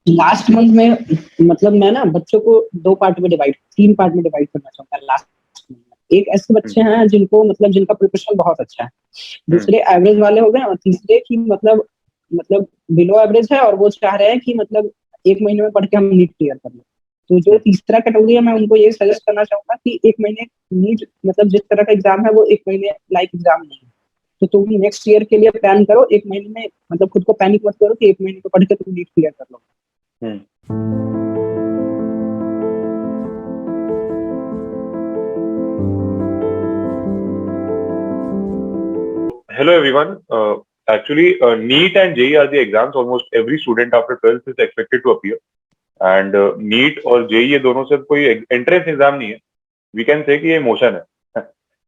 Last month में मतलब मैं ना बच्चों को 3 पार्ट में डिवाइड करना चाहूंगा लास्ट मंथ में। एक ऐसे हम्म, बच्चे हैं जिनको मतलब जिनका प्रिपरेशन बहुत अच्छा है, हम्म, दूसरे एवरेज वाले हो गए, और तीसरे की मतलब बिलो एवरेज है और वो चाह रहे हैं कि मतलब 1 महीने में पढ़ के हम नीट क्लियर कर लें। तो जो हम्म, तीसरा कैटेगरी है मैं उनको ये सजेस्ट करना चाहूंगा कि 1 महीने नीट मतलब जिस तरह का एग्जाम है वो 1 महीने लाइक एग्जाम नहीं है। तो तुम नेक्स्ट ईयर के लिए प्लान करो, 1 महीने में मतलब खुद को पैनिक मत करो कि 1 महीने में पढ़ के तुम नीट क्लियर कर लो। हम्म। Hello everyone. Actually, NEET and JEE are the exams almost every student after 12th is expected to appear. And NEET और JEE ये दोनों सिर्फ कोई एंट्रेंस एग्जाम नहीं है. We can say कि ये मोशन है.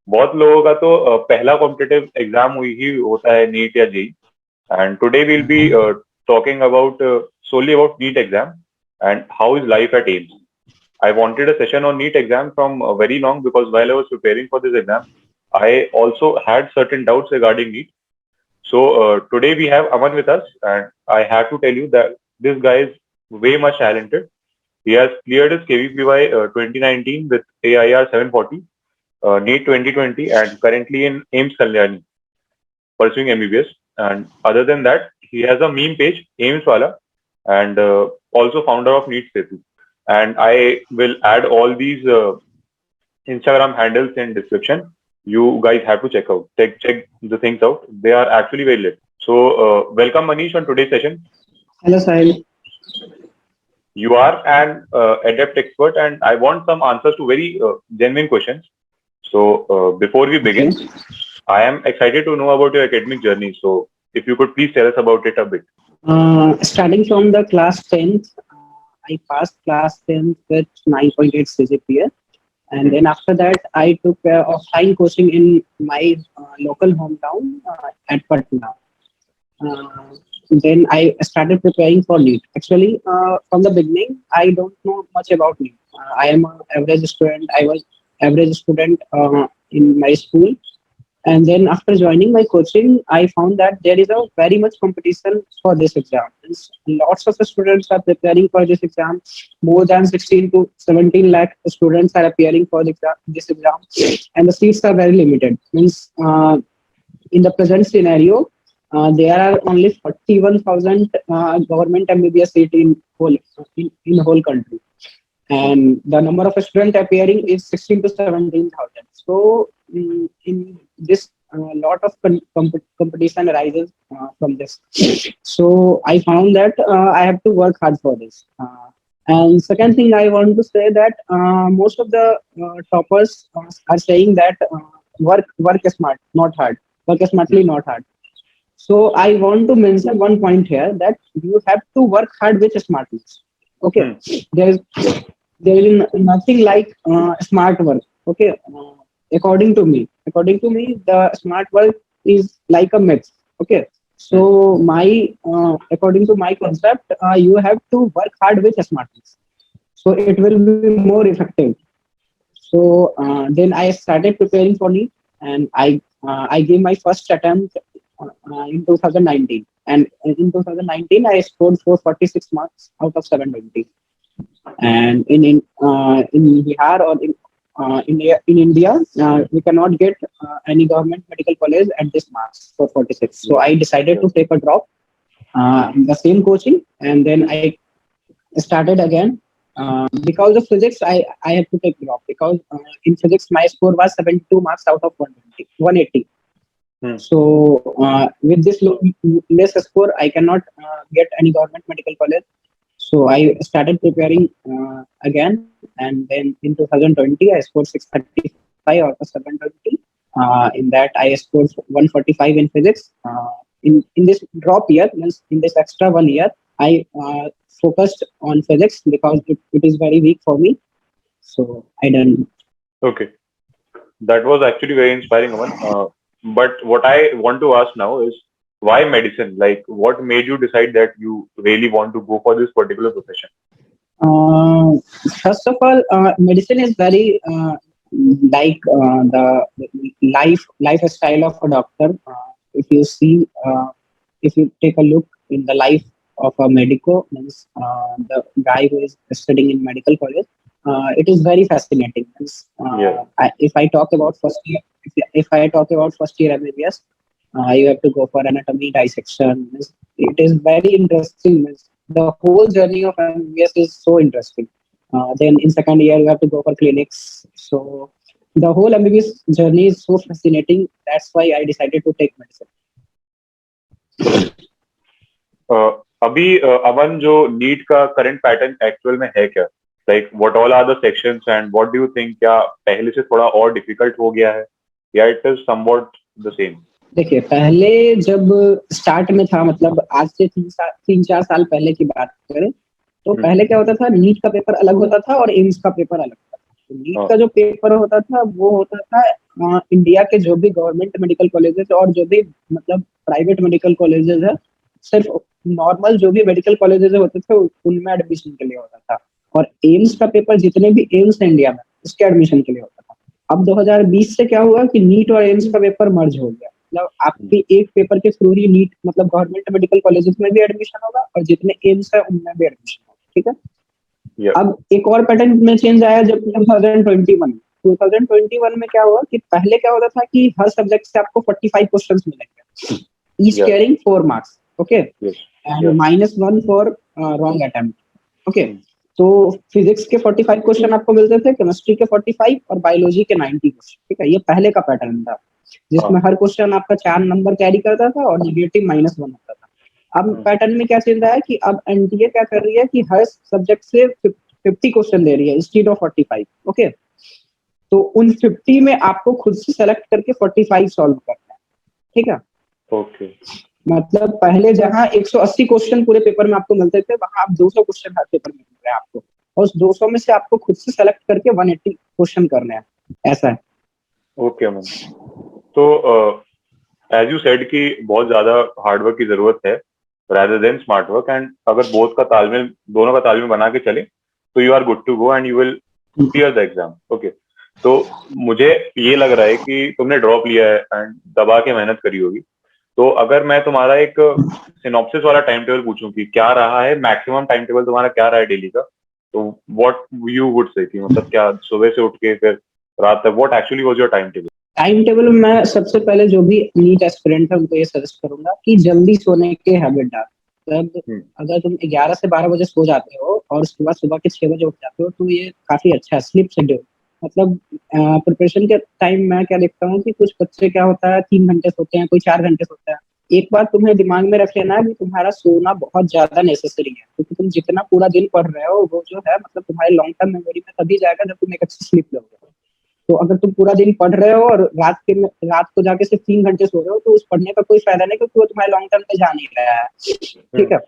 बहुत लोगों का तो पहला कॉम्पिटिटिव एग्जाम हुई ही होता है नीट या JEE. And today we'll be talking about solely about NEET exam and how is life at AIMS. I wanted a session on NEET exam from very long because while I was preparing for this exam, I also had certain doubts regarding NEET. So today we have Aman with us, and I have to tell you that this guy is way much talented. He has cleared his KVPY 2019 with AIR 740, NEET 2020, and currently in AIMS Kalyani pursuing MBBS. And other than that, he has a meme page, AIMS Wala, and also founder of NEET Setu. And I will add all these Instagram handles in description. You guys have to check the things out. They are actually very lit. So welcome Manish on today's session. Hello Sahil. You are an adept expert, and I want some answers to very genuine questions. So before we okay. begin, I am excited to know about your academic journey. So if you could please tell us about it a bit. Starting from the class 10th, I passed class 10th with 9.8 CGPA. And Hmm. then after that, I took offline coaching in my local hometown at Patna. Uh, then I started preparing for NEET. Actually, from the beginning, I don't know much about NEET. I am an average student. I was average student in my school, and then after joining my coaching, I found that there is a very much competition for this exam. Lots of students are preparing for this exam. More than 16 to 17 lakh students are appearing for this exam, and the seats are very limited. Means in the present scenario, there are only 41,000 government MBBS seat in whole country, and the number of students appearing is 16 to 17,000. So in this lot of competition arises from this. So I found that I have to work hard for this. And second thing I want to say that most of the toppers are saying that work smart, not hard. Work smartly, Hmm. not hard. So I want to mention one point here that you have to work hard with smartness. Okay, Hmm. there is there is nothing like smart work. Okay, according to me, the smart work is like a myth. Okay, Hmm. so my according to my concept, you have to work hard with smartness, so it will be more effective. So then I started preparing for NEET, and I gave my first attempt in 2019, and in 2019 I scored 446 marks out of 720. And in Bihar or in India, we cannot get any government medical college at this marks for 46. So Yes. I decided Yes. to take a drop, the same coaching, and then I started again. Because of physics, I had to take drop because in physics my score was 72 marks out of 120, 180. Hmm. So with this less score, I cannot get any government medical college. So I started preparing again, and then in 2020 I scored 635 out of 720. In that I scored 145 in physics. In this drop year, means in this extra 1 year, I focused on physics because it is very weak for me. So I done. Okay. That was actually very inspiring, Aman. But what I want to ask now is why medicine? Like, what made you decide that you really want to go for this particular profession? Uh, First of all, medicine is very like the lifestyle of a doctor. If you see, if you take a look in the life of a medico, means the guy who is studying in medical college. It is very fascinating. Means, Yeah. if I talk about first year, if I talk about first year MBBS, you have to go for anatomy dissection. Means, it is very interesting. Means, the whole journey of MBBS is so interesting. Then in second year you have to go for clinics. So the whole MBBS journey is so fascinating. That's why I decided to take medicine. अभी अवन जो NEET का current pattern actual में है क्या? Like what all are the sections and what do you think, क्या पहले से थोड़ा और डिफिकल्ट हो गया है या it is somewhat the same? देखिए, पहले जब स्टार्ट में था, मतलब आज से 3-4 साल पहले की बात करें, तो पहले क्या होता था, नीट का पेपर अलग होता था और एम्स का पेपर अलग होता था। तो नीट का जो पेपर होता था वो होता था इंडिया के जो भी गवर्नमेंट मेडिकल कॉलेजेस और जो भी मतलब प्राइवेट मेडिकल कॉलेजेस है, सिर्फ नॉर्मल जो भी मेडिकल कॉलेजेस होते थे उनमें एडमिशन के लिए होता था। और एम्स का पेपर जितने भी एम्स है इंडिया में उसके एडमिशन के लिए होता था। अब 2020 से क्या हुआ कि नीट और एम्स का पेपर मर्ज हो गया। मतलब आपके एक पेपर के थ्रू ही नीट मतलब गवर्नमेंट मेडिकल कॉलेजेस में भी एडमिशन होगा और जितने एम्स है उनमें भी एडमिशन होगा। ठीक है। अब एक और पैटर्न में चेंज आया जब 2021 में क्या हुआ कि पहले क्या होता था कि हर सब्जेक्ट से आपको 45 क्वेश्चंस मिलेंगे, each carrying 4 marks, okay, and -1 for wrong attempt, okay. तो फिजिक्स के 45 क्वेश्चन आपको मिलते थे, केमिस्ट्री के 45 और बायोलॉजी के 90 क्वेश्चन। ठीक है, ये पहले का पैटर्न था जिसमें हर क्वेश्चन आपका 4 नंबर कैरी करता था और नेगेटिव -1 होता था। अब पैटर्न में क्या चल रहा है कि अब एनटीए क्या कर रही है कि हर सब्जेक्ट से 50 क्वेश्चन दे रही है इंस्टेड ऑफ 45, ओके। तो उन 50 में आपको खुद से सेलेक्ट करके 45 सॉल्व करना है। ठीक है, ओके। मतलब पहले जहां 180 क्वेश्चन पूरे पेपर में आपको मिलते थे, वहां आप 200 क्वेश्चन हर पेपर में मिल रहे हैं आपको, और उस 200 में से आपको खुद से सेलेक्ट करके 180 क्वेश्चन करने हैं, ऐसा है। ओके मैम, तो एज यू सेड कि बहुत ज्यादा हार्डवर्क की जरूरत है rather than smart work, and अगर बोथ का तालमेल, दोनों का तालमेल बना के चले तो you are good to go and you will clear the exam. Okay, तो मुझे ये लग रहा है कि तुमने ड्रॉप लिया है एंड दबा के मेहनत करी होगी। तो अगर मैं तुम्हारा एक सिनॉप्सिस वाला टाइम टेबल पूछूं कि क्या रहा है मैक्सिमम टाइम टेबल तुम्हारा, क्या रहा है डेली का, तो व्हाट यू वुड से कि मतलब क्या सुबह से उठ के फिर रात तक what actually was your time table? Time table में मैं सबसे पहले जो भी नीट एस्पिरेंट है उनको ये सजेस्ट करूंगा कि जल्दी सोने के हैबिट डाल। मतलब अगर तुम 11 से 12 बजे सो जाते हो और उसके बाद सुबह के 6 बजे उठ जाते हो तो ये काफी अच्छा है स्लीप शेड्यूल। मतलब प्रिपरेशन के टाइम मैं क्या देखता हूँ कि कुछ बच्चे क्या होता है 3 घंटे सोते हैं, कोई 4 घंटे सोता है। एक बात तुम्हें दिमाग में रख लेना है कि तुम्हारा सोना बहुत ज्यादा नेसेसरी है, क्योंकि तुम जितना पूरा दिन पढ़ रहे हो वो जो है मतलब तुम्हारे लॉन्ग टर्म मेमोरी में तभी जाएगा जब तुम एक अच्छी स्लीप लोगे। तो अगर तुम पूरा दिन पढ़ रहे हो और रात को जाके सिर्फ 3 घंटे सो रहे हो तो उस पढ़ने का कोई फायदा नहीं, क्योंकि वो तुम्हारे लॉन्ग टर्म में जा नहीं रहा है। ठीक है,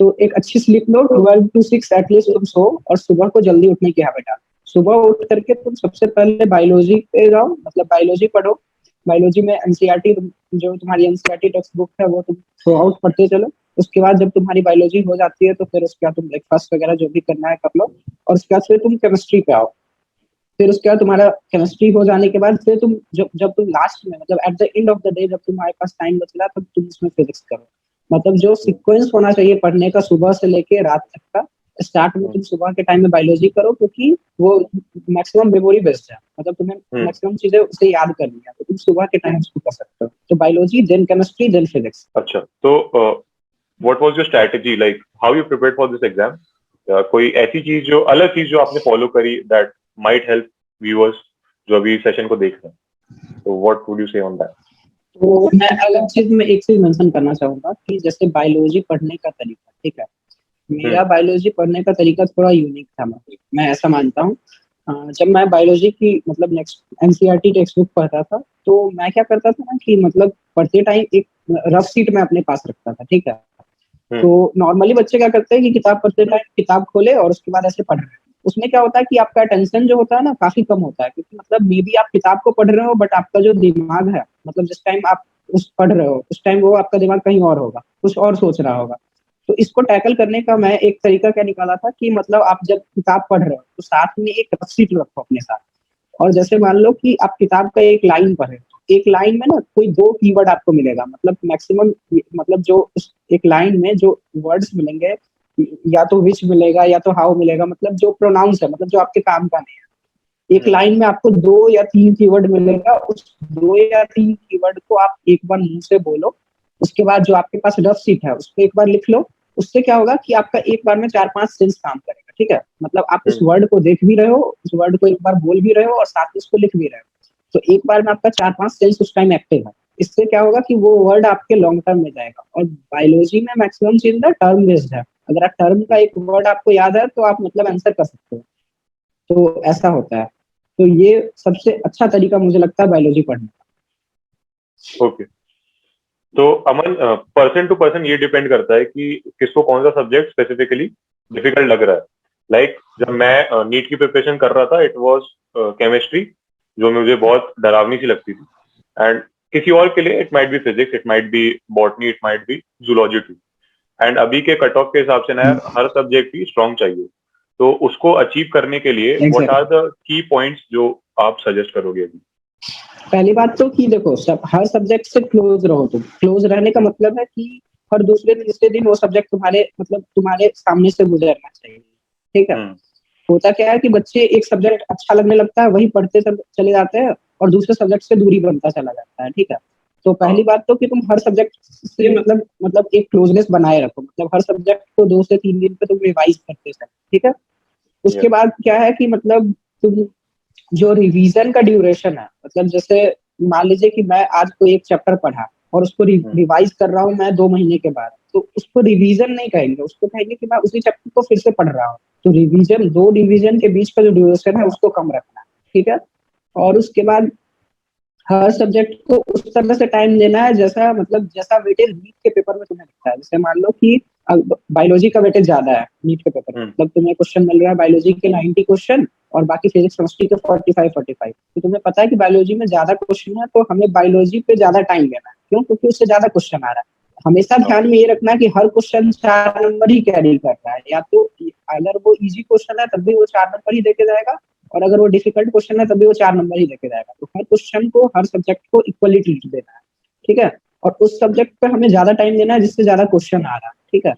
तो एक अच्छी स्लीप लो, 12 to 6 एटलीस्ट तुम सो, और सुबह को जल्दी उठने की हैबिट डालो। सुबह उठ करके तुम सबसे पहले बायोलॉजी पे जाओ, मतलब बायोलॉजी पढ़ो। बायोलॉजी में एनसीईआरटी, जो तुम्हारी एनसीईआरटी टेक्स्ट बुक है वो तुम थ्रू आउट पढ़ते चलो। उसके बाद जब तुम्हारी बायोलॉजी हो जाती है तो फिर उसके बाद तुम ब्रेकफास्ट वगैरह जो भी करना है कर लो, और उसके बाद फिर तुम केमिस्ट्री पे आओ। फिर उसके बाद तुम्हारा केमिस्ट्री हो जाने के बाद फिर तुम जब तुम लास्ट में मतलब at the end of the day जब तुम्हारे पास टाइम बचला तब तुम उसमें फिजिक्स करो। मतलब जो सीक्वेंस होना चाहिए पढ़ने का सुबह से लेके रात तक का, स्टार्ट में तुम सुबह के टाइम में बायोलॉजी करो, क्योंकि वो मैक्सिमम मेमोरी बेस्ड है, मतलब तुम्हें मैक्सिमम चीजें उससे याद करनी है, तो तुम सुबह के टाइम उसको कर सकते हो। तो biology, then chemistry, then physics. अच्छा, तो what was your strategy, like how you prepared for this exam? कोई ऐसी चीज जो अलग चीज जो आपने फॉलो करी दैट माइट हेल्प व्यूअर्स जो अभी सेशन को देख रहे हैं, तो व्हाट वुड यू से ऑन दैट? तो मैं अलग चीज में एक चीज मेंशन करना चाहूंगा कि जैसे बायोलॉजी पढ़ने का तरीका, ठीक है, मेरा बायोलॉजी पढ़ने का तरीका थोड़ा यूनिक था, मैं ऐसा मानता हूँ। जब मैं बायोलॉजी की मतलब नेक्स्ट एनसीईआरटी टेक्स्ट बुक पढ़ता था तो मैं क्या करता था ना कि मतलब पढ़ते टाइम एक रफ सीट में अपने पास रखता था। ठीक है, तो नॉर्मली बच्चे क्या करते हैं कि किताब पढ़ते टाइम किताब खोले और उसके बाद ऐसे पढ़ रहे हैं। उसमें क्या होता है कि आपका अटेंशन जो होता है ना काफी कम होता है, क्योंकि मतलब मे बी आप किताब को पढ़ रहे हो बट आपका जो दिमाग है मतलब जिस टाइम आप उस पढ़ रहे हो उस टाइम वो आपका दिमाग कहीं और होगा, कुछ और सोच रहा होगा। तो इसको टैकल करने का मैं एक तरीका क्या निकाला था कि मतलब आप जब किताब पढ़ रहे हो तो साथ में एक रफ शीट रखो अपने साथ, और जैसे मान लो कि आप किताब का एक लाइन पढ़े एक लाइन में ना कोई 2 कीवर्ड आपको मिलेगा, मतलब मैक्सिमम, मतलब जो एक लाइन में जो वर्ड्स मिलेंगे, या तो विच मिलेगा या तो हाउ मिलेगा, मतलब जो प्रोनाउंस है, मतलब जो आपके काम का नहीं है। एक लाइन में आपको 2 या 3 कीवर्ड मिलेगा, उस 2 या 3 कीवर्ड को आप एक बार मुंह से बोलो, उसके बाद जो आपके पास रफ शीट है उस पर एक बार लिख लो। उससे क्या होगा कि आपका एक बार में 4-5 सेंस काम करेगा, ठीक है। मतलब आप उस वर्ड को देख भी रहे हो, उस वर्ड को एक बार बोल भी रहे हो, और साथ में उसको लिख भी रहे हो, तो एक बार में आपका 4-5 सेंस उस टाइम एक्टिव है। इससे क्या होगा कि वो वर्ड आपके लॉन्ग टर्म में जाएगा। और बायोलॉजी में मैक्सिमम चीज ना टर्म बेस्ड है, अगर आप टर्म का एक वर्ड आपको याद है तो आप मतलब आंसर कर सकते हो, तो ऐसा होता है। तो ये सबसे अच्छा तरीका मुझे लगता है बायोलॉजी पढ़ने का। ओके, तो अमन, पर्सन टू पर्सन ये डिपेंड करता है कि किसको कौन सा सब्जेक्ट स्पेसिफिकली डिफिकल्ट लग रहा है। लाइक जब मैं नीट की प्रिपरेशन कर रहा था, इट वाज केमिस्ट्री, जो मुझे बहुत डरावनी सी लगती थी। एंड किसी और के लिए it might be physics, it might be botany, it might be zoology too. And अभी के कट ऑफ के हिसाब से ना यार, हर सब्जेक्ट ही स्ट्रॉन्ग चाहिए। तो उसको अचीव करने के लिए what are the key points जो आप सजेस्ट करोगे अभी? पहली बात तो कि देखो, हर सब्जेक्ट से क्लोज रहो। तुम क्लोज रहने का मतलब है कि हर दूसरे तीसरे दिन वो सब्जेक्ट तुम्हारे मतलब तुम्हारे सामने से गुजरना चाहिए, ठीक है। होता क्या है कि बच्चे एक सब्जेक्ट अच्छा लगने लगता है, वही पढ़ते चले जाते हैं, और दूसरे सब्जेक्ट से दूरी बनता चला जाता है, ठीक है। तो पहली बात तो कि तुम हर सब्जेक्ट से मतलब एक क्लोजनेस बनाए रखो, मतलब हर सब्जेक्ट को 2 से 3 दिन पे तुम रिवाइज करते चलो, ठीक है। उसके बाद क्या है कि मतलब तुम जो रिवीजन का ड्यूरेशन है, मतलब जैसे मान लीजिए कि मैं आज कोई एक चैप्टर पढ़ा और उसको रिवाइज कर रहा हूँ मैं 2 महीने के बाद, तो उसको रिवीजन नहीं कहेंगे, उसको कहेंगे कि मैं उसी चैप्टर को फिर से पढ़ रहा हूँ। तो रिवीजन, 2 रिवीजन के बीच का जो ड्यूरेशन है उसको कम रखना है, ठीक है। और उसके बाद हर सब्जेक्ट को उस तरह से टाइम देना है जैसा मतलब जैसा वेटेज नीट के पेपर में तुम्हें दिखता है। जैसे मान लो कि बायोलॉजी का वेटेज ज्यादा है नीट के पेपर में, मतलब तुम्हें क्वेश्चन मिल रहा है बायोलॉजी के 90 क्वेश्चन और बाकी फिजिक्स केमिस्ट्री के 45 तो तुम्हें पता है कि बायोलॉजी में ज्यादा क्वेश्चन है, तो हमें बायोलॉजी पे ज्यादा टाइम देना है। क्यों? क्योंकि उससे ज्यादा क्वेश्चन आ रहा है। हमेशा ध्यान में ये रखना कि हर क्वेश्चन 4 नंबर ही कैरी कर रहा है, या तो अगर वो इजी क्वेश्चन है तब भी वो 4 नंबर ही देके जाएगा, और अगर वो डिफिकल्ट क्वेश्चन है तब भी वो 4 नंबर ही देके जाएगा। तो हर क्वेश्चन को, हर सब्जेक्ट को इक्वली ट्रीट देना है, ठीक है। और उस सब्जेक्ट पे हमें ज्यादा टाइम देना है जिससे ज्यादा क्वेश्चन आ रहा है, ठीक है।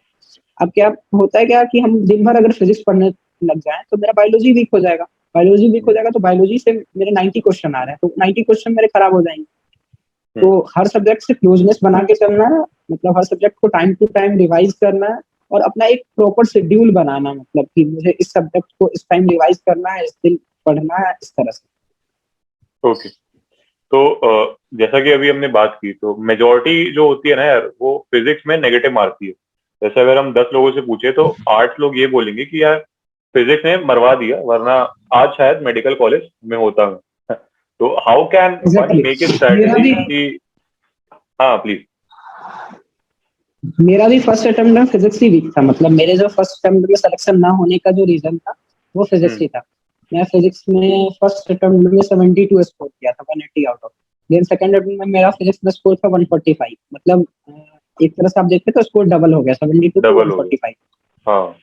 अब क्या होता है क्या कि हम दिन भर अगर फिजिक्स पढ़ने लग जाए तो मेरा बायोलॉजी वीक हो जाएगा। बायोलॉजी वीक हो जाएगा तो बायोलॉजी से मेरे 90 क्वेश्चन आ रहे हैं, तो 90 क्वेश्चन मेरे खराब हो जाएंगे। तो हर सब्जेक्ट से क्लोजनेस बना के चलना है, मतलब हर सब्जेक्ट को टाइम टू टाइम रिवाइज करना है, और अपना एक प्रॉपर शेड्यूल बनाना, मतलब कि मुझे इस सब्जेक्ट को इस टाइम रिवाइज करना है, इस दिन पढ़ना है, इस तरह से। ओके, तो जैसा कि अभी हमने बात की, तो मेजोरिटी जो होती है ना यार, वो फिजिक्स में नेगेटिव मारती है। जैसे अगर हम 10 लोगों से पूछे तो 8 लोग ये बोलेंगे कि यार फिजिक्स ने मरवा दिया, वरना आज शायद मेडिकल कॉलेज में होता मैं। तो how can one exactly make a मेरा स्ट्रेटेजी भी कि... हाँ प्लीज। मेरा भी फर्स्ट अटेम्प्ट में फिजिक्स ही वीक था, मतलब मेरे जो फर्स्ट अटेम्प्ट में सिलेक्शन ना होने का जो रीजन था वो फिजिक्स ही था। मैं फिजिक्स में फर्स्ट अटेम्प्ट में 72 स्कोर किया था, 180 out of. Then second attempt में मेरा फिजिक्स में स्कोर था 145, मतलब एक तरह से आप देखते तो स्कोर डबल हो गया, 72 टू डबल हो गया। 145। हाँ।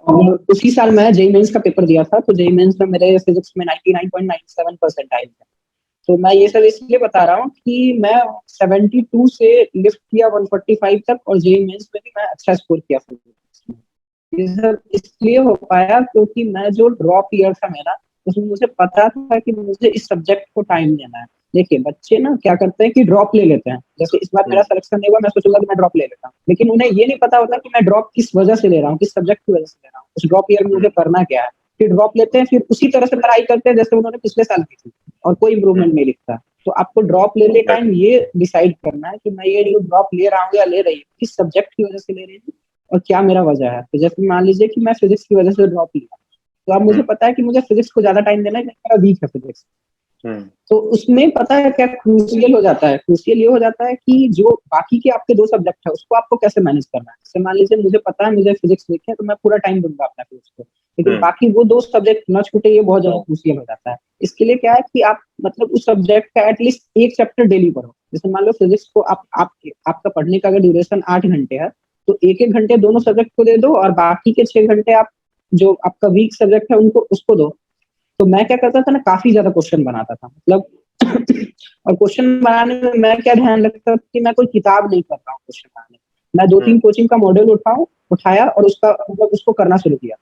और उसी साल मैं जेई मेंस का पेपर दिया था, तो जेई मेंस में मेरे फिजिक्स में 99.97% आए थे। तो मैं ये सब इसलिए बता रहा हूँ कि मैं 72 से लिफ्ट किया 145 तक, और जेई मेंस में भी मैं अच्छा स्कोर किया फिजिक्स में। ये सब इसलिए हो पाया क्योंकि मैं जो ड्रॉप ईयर था मेरा, उसमें मुझे पता था कि मुझे इस सब्जेक्ट को टाइम देना है। देखिए बच्चे ना क्या करते हैं कि ड्रॉप ले लेते हैं, जैसे इस बार मेरा सिलेक्शन नहीं हुआ, मैं सोचूंगा कि मैं ड्रॉप ले लेता हूँ, लेकिन उन्हें ये नहीं पता होता कि मैं ड्रॉप किस वजह से ले रहा हूँ, किस सब्जेक्ट की वजह से ले रहा हूँ, उस ड्रॉप ईयर में मुझे करना क्या है। फिर ड्रॉप लेते हैं, फिर उसी तरह से पढ़ाई करते हैं जैसे उन्होंने पिछले साल की थी, और कोई इंप्रूवमेंट नहीं लिखता। तो आपको ड्रॉप लेने टाइम ये डिसाइड करना है कि मैं ये ड्रॉप ले रहा हूँ या ले रही हूँ, किस सब्जेक्ट की वजह से ले रही हूँ और क्या मेरा वजह है। तो जैसे मान लीजिए कि मैं फिजिक्स की वजह से ड्रॉप लिया, तो अब मुझे पता है कि मुझे फिजिक्स को ज्यादा टाइम देना है, मेरा वीक है फिजिक्स। तो उसमें पता है क्या क्रूशियल हो जाता है, क्रूशियल ये हो जाता है कि जो बाकी के आपके 2 सब्जेक्ट है उसको आपको कैसे मैनेज करना है। जैसे मान लीजिए मुझे पता है मुझे फिजिक्स वीक है, तो मैं पूरा टाइम दूंगा अपना फिजिक्स को, लेकिन बाकी वो 2 सब्जेक्ट न छूटे, ये बहुत ज्यादा क्रूशियल हो जाता है। इसके लिए क्या है कि आप मतलब उस सब्जेक्ट का एटलीस्ट एक चैप्टर डेली पढ़ो। जैसे मान लो फिजिक्स को आपका पढ़ने का अगर ड्यूरेशन 8 घंटे है, तो 1-1 घंटे दोनों सब्जेक्ट को दे दो, और बाकी के 6 घंटे आप जो आपका वीक सब्जेक्ट है उनको उसको दो। तो मैं क्या करता था ना, काफी ज्यादा क्वेश्चन बनाता था, मतलब और क्वेश्चन बनाने में मैं क्या ध्यान रखता हूँ कि मैं कोई किताब नहीं कर रहा हूँ क्वेश्चन बनाने में। मैं 2-3 कोचिंग का मॉड्यूल उठाया और उसका मतलब उसको करना शुरू किया।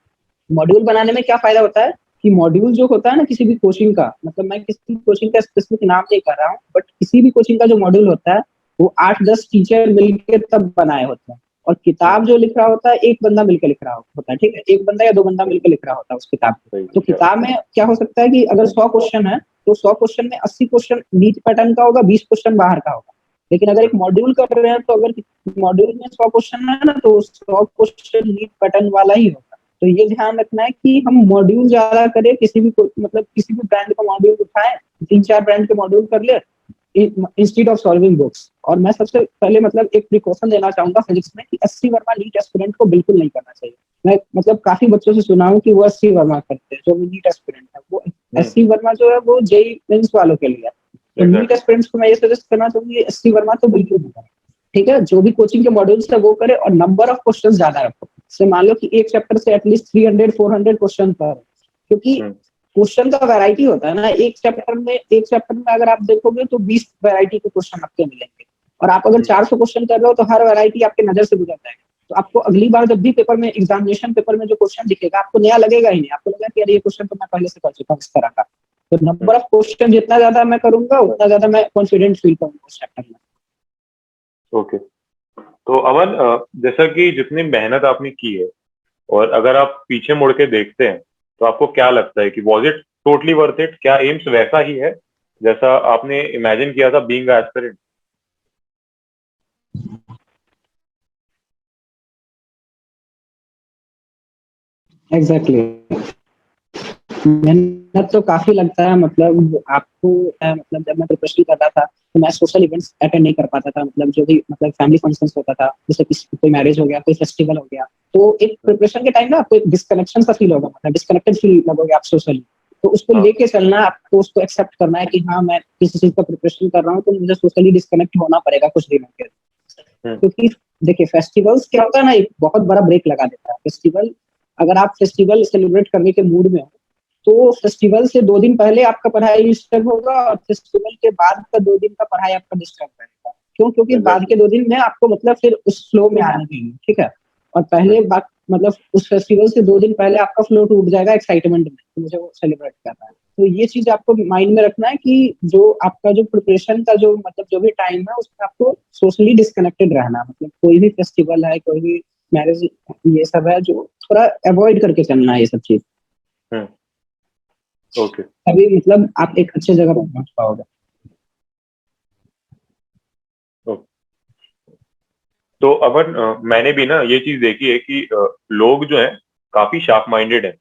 मॉड्यूल बनाने में क्या फायदा होता है कि मॉड्यूल जो होता है ना किसी भी कोचिंग का, मतलब मैं किसी कोचिंग का स्पेसिफिक नाम नहीं कर रहा हूँ, बट किसी भी कोचिंग का जो मॉड्यूल होता है वो 8-10 टीचर मिलकर तब बनाए होते हैं। और किताब जो लिख रहा होता है एक बंदा मिलकर लिख रहा होता है, ठीक है, एक बंदा या 2 बंदा मिलकर लिख रहा होता है उस किताब को। तो किताब में क्या हो सकता है कि अगर 100 क्वेश्चन है तो 100 क्वेश्चन में 80 क्वेश्चन नीट पैटर्न का होगा, 20 क्वेश्चन बाहर का होगा। लेकिन अगर एक मॉड्यूल कर रहे हैं तो अगर मॉड्यूल में 100 क्वेश्चन है ना तो 100 क्वेश्चन नीट पैटर्न वाला ही होगा। तो ये ध्यान रखना है कि हम मॉड्यूल ज्यादा करें, मतलब किसी भी ब्रांड का मॉड्यूल उठाएं, 3-4 ब्रांड के मॉड्यूल कर ले इंस्टीड ऑफ सॉल्विंग बुक्स। और मैं सबसे पहले मतलब एक प्रिकॉशन देना चाहूंगा फिजिक्स में कि 80 वर्मा नीट एस्पिरेंट को बिल्कुल नहीं करना चाहिए। मैं मतलब काफी बच्चों से सुना हूँ कि वो 80 वर्मा करते हैं, जो नीट एस्पिरेंट है वो 80 वर्मा जो है वो जेई मेंस वालों के लिए। तो नीट एस्पिरेंट्स को मैं ये सजेस्ट करना चाहूंगी 80 वर्मा तो बिल्कुल नहीं करें, ठीक है। जो भी कोचिंग के मॉड्यूल्स है वो करे और नंबर ऑफ क्वेश्चन ज्यादा रखो। जैसे मान लो कि एक चैप्टर से एटलीस्ट 300-400 क्वेश्चन पर, क्योंकि क्वेश्चन का वैरायटी होता है ना। एक चैप्टर में अगर आप देखोगे तो 20 वैरायटी के क्वेश्चन आपको मिलेंगे, और आप अगर 400 क्वेश्चन कर रहे हो तो हर वैरायटी आपके नजर से गुजर जाएगा। तो आपको अगली बार जब भी पेपर में एग्जामिनेशन पेपर में जो क्वेश्चन दिखेगा आपको नया लगेगा ही नहीं, आपको लगेगा कि यार ये क्वेश्चन तो मैं पहले से कर चुका हूँ इस तरह का। तो नंबर ऑफ क्वेश्चन जितना ज्यादा मैं करूंगा उतना ज्यादा मैं कॉन्फिडेंट फील करूंगा उस चैप्टर में। ओके, तो अमन, जैसा कि जितनी मेहनत आपने की है और अगर आप पीछे मुड़ के देखते हैं तो आपको क्या लगता है कि was it totally worth it? क्या एम्स वैसा ही है जैसा आपने इमेजिन किया था बीइंग एस्पिरेंट? एग्जैक्टली मेहनत तो काफी लगता है। मतलब आपको मतलब जब मैं प्रिपरेशन कर रहा था तो मैं सोशल इवेंट्स अटेंड नहीं कर पाता था, मतलब जो भी मतलब फैमिली फंक्शंस होता था, जैसे किसी कोई मैरिज हो गया, कोई फेस्टिवल हो गया, तो एक प्रिपरेशन के टाइम ना आपको एक डिस्कनेक्शन सा फील होगा, मतलब डिस्कनेक्टेड फील लगोगे आप सोशली। तो उसको लेके चलना, आपको उसको एक्सेप्ट करना है कि हाँ मैं किसी चीज का प्रिपरेशन कर रहा हूँ तो मुझे सोशली डिस्कनेक्ट होना पड़ेगा कुछ दिनों के लिए। क्योंकि देखिए फेस्टिवल्स क्या होता है ना, एक बहुत बड़ा ब्रेक लगा देता है फेस्टिवल। अगर आप फेस्टिवल सेलिब्रेट करने के मूड में हो तो फेस्टिवल से 2 दिन पहले आपका पढ़ाई डिस्टर्ब होगा और फेस्टिवल के बाद का 2 दिन का पढ़ाई आपका डिस्टर्ब रहेगा। क्यों? क्योंकि बाद के 2 दिन में आपको मतलब फिर उस फ्लो में आने देंगे, ठीक है। और पहले बात मतलब उस फेस्टिवल से 2 दिन पहले आपका फ्लो टूट जाएगा एक्साइटमेंट में, तो मुझे वो सेलिब्रेट करना है। तो ये चीज आपको माइंड में रखना है कि जो आपका जो प्रिपरेशन का जो मतलब जो भी टाइम है उसमें आपको सोशली डिस्कनेक्टेड रहना, मतलब कोई भी फेस्टिवल है, कोई भी मैरिज, ये सब है जो थोड़ा अवॉइड करके चलना है ये सब चीज। ओके, तभी मतलब आप एक अच्छे जगह पर पहुंच पाओगे। तो अमन, मैंने भी ना ये चीज देखी है कि लोग जो हैं काफी शार्प माइंडेड हैं,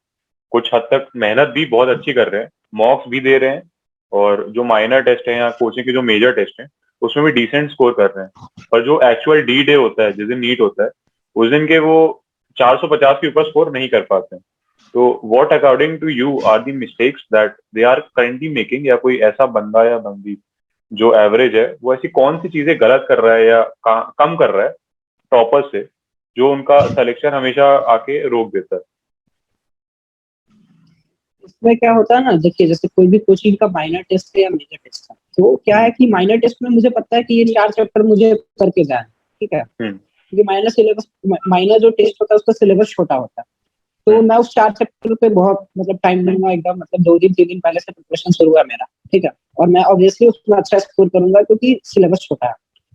कुछ हद तक मेहनत भी बहुत अच्छी कर रहे हैं, मॉक्स भी दे रहे हैं, और जो माइनर टेस्ट है या कोचिंग के जो मेजर टेस्ट हैं उसमें भी डिसेंट स्कोर कर रहे हैं। पर जो एक्चुअल डी डे होता है, जिस दिन नीट होता है, उस दिन के वो 450 के ऊपर स्कोर नहीं कर पाते हैं। तो what according to you are the mistakes that they are currently making, या कोई ऐसा बंदा या बंदी जो एवरेज है वो ऐसी कौन सी चीजें गलत कर रहा है या कम कर रहा है टॉपर से, जो उनका सिलेक्शन हमेशा आके रोक देता है? इसमें क्या होता है ना, देखिए जैसे कोई भी कोचिंग का माइनर टेस्ट है या मेजर टेस्ट है, तो क्या है कि माइनर टेस्ट में मुझे पता है कि ये 4 चैप्टर मुझे करके जाना, ठीक है, क्योंकि माइनर जो टेस्ट होता है उसका सिलेबस छोटा होता है। तो मैं उस 4 चैप्टर पे बहुत मतलब टाइम दूंगा, एकदम मतलब 2 दिन 3 दिन पहले से प्रिपरेशन शुरू है मेरा, ठीक है। और मैं ऑब्वियसली उसमें अच्छा स्कोर करूंगा क्योंकि सिलेबस छोटा है।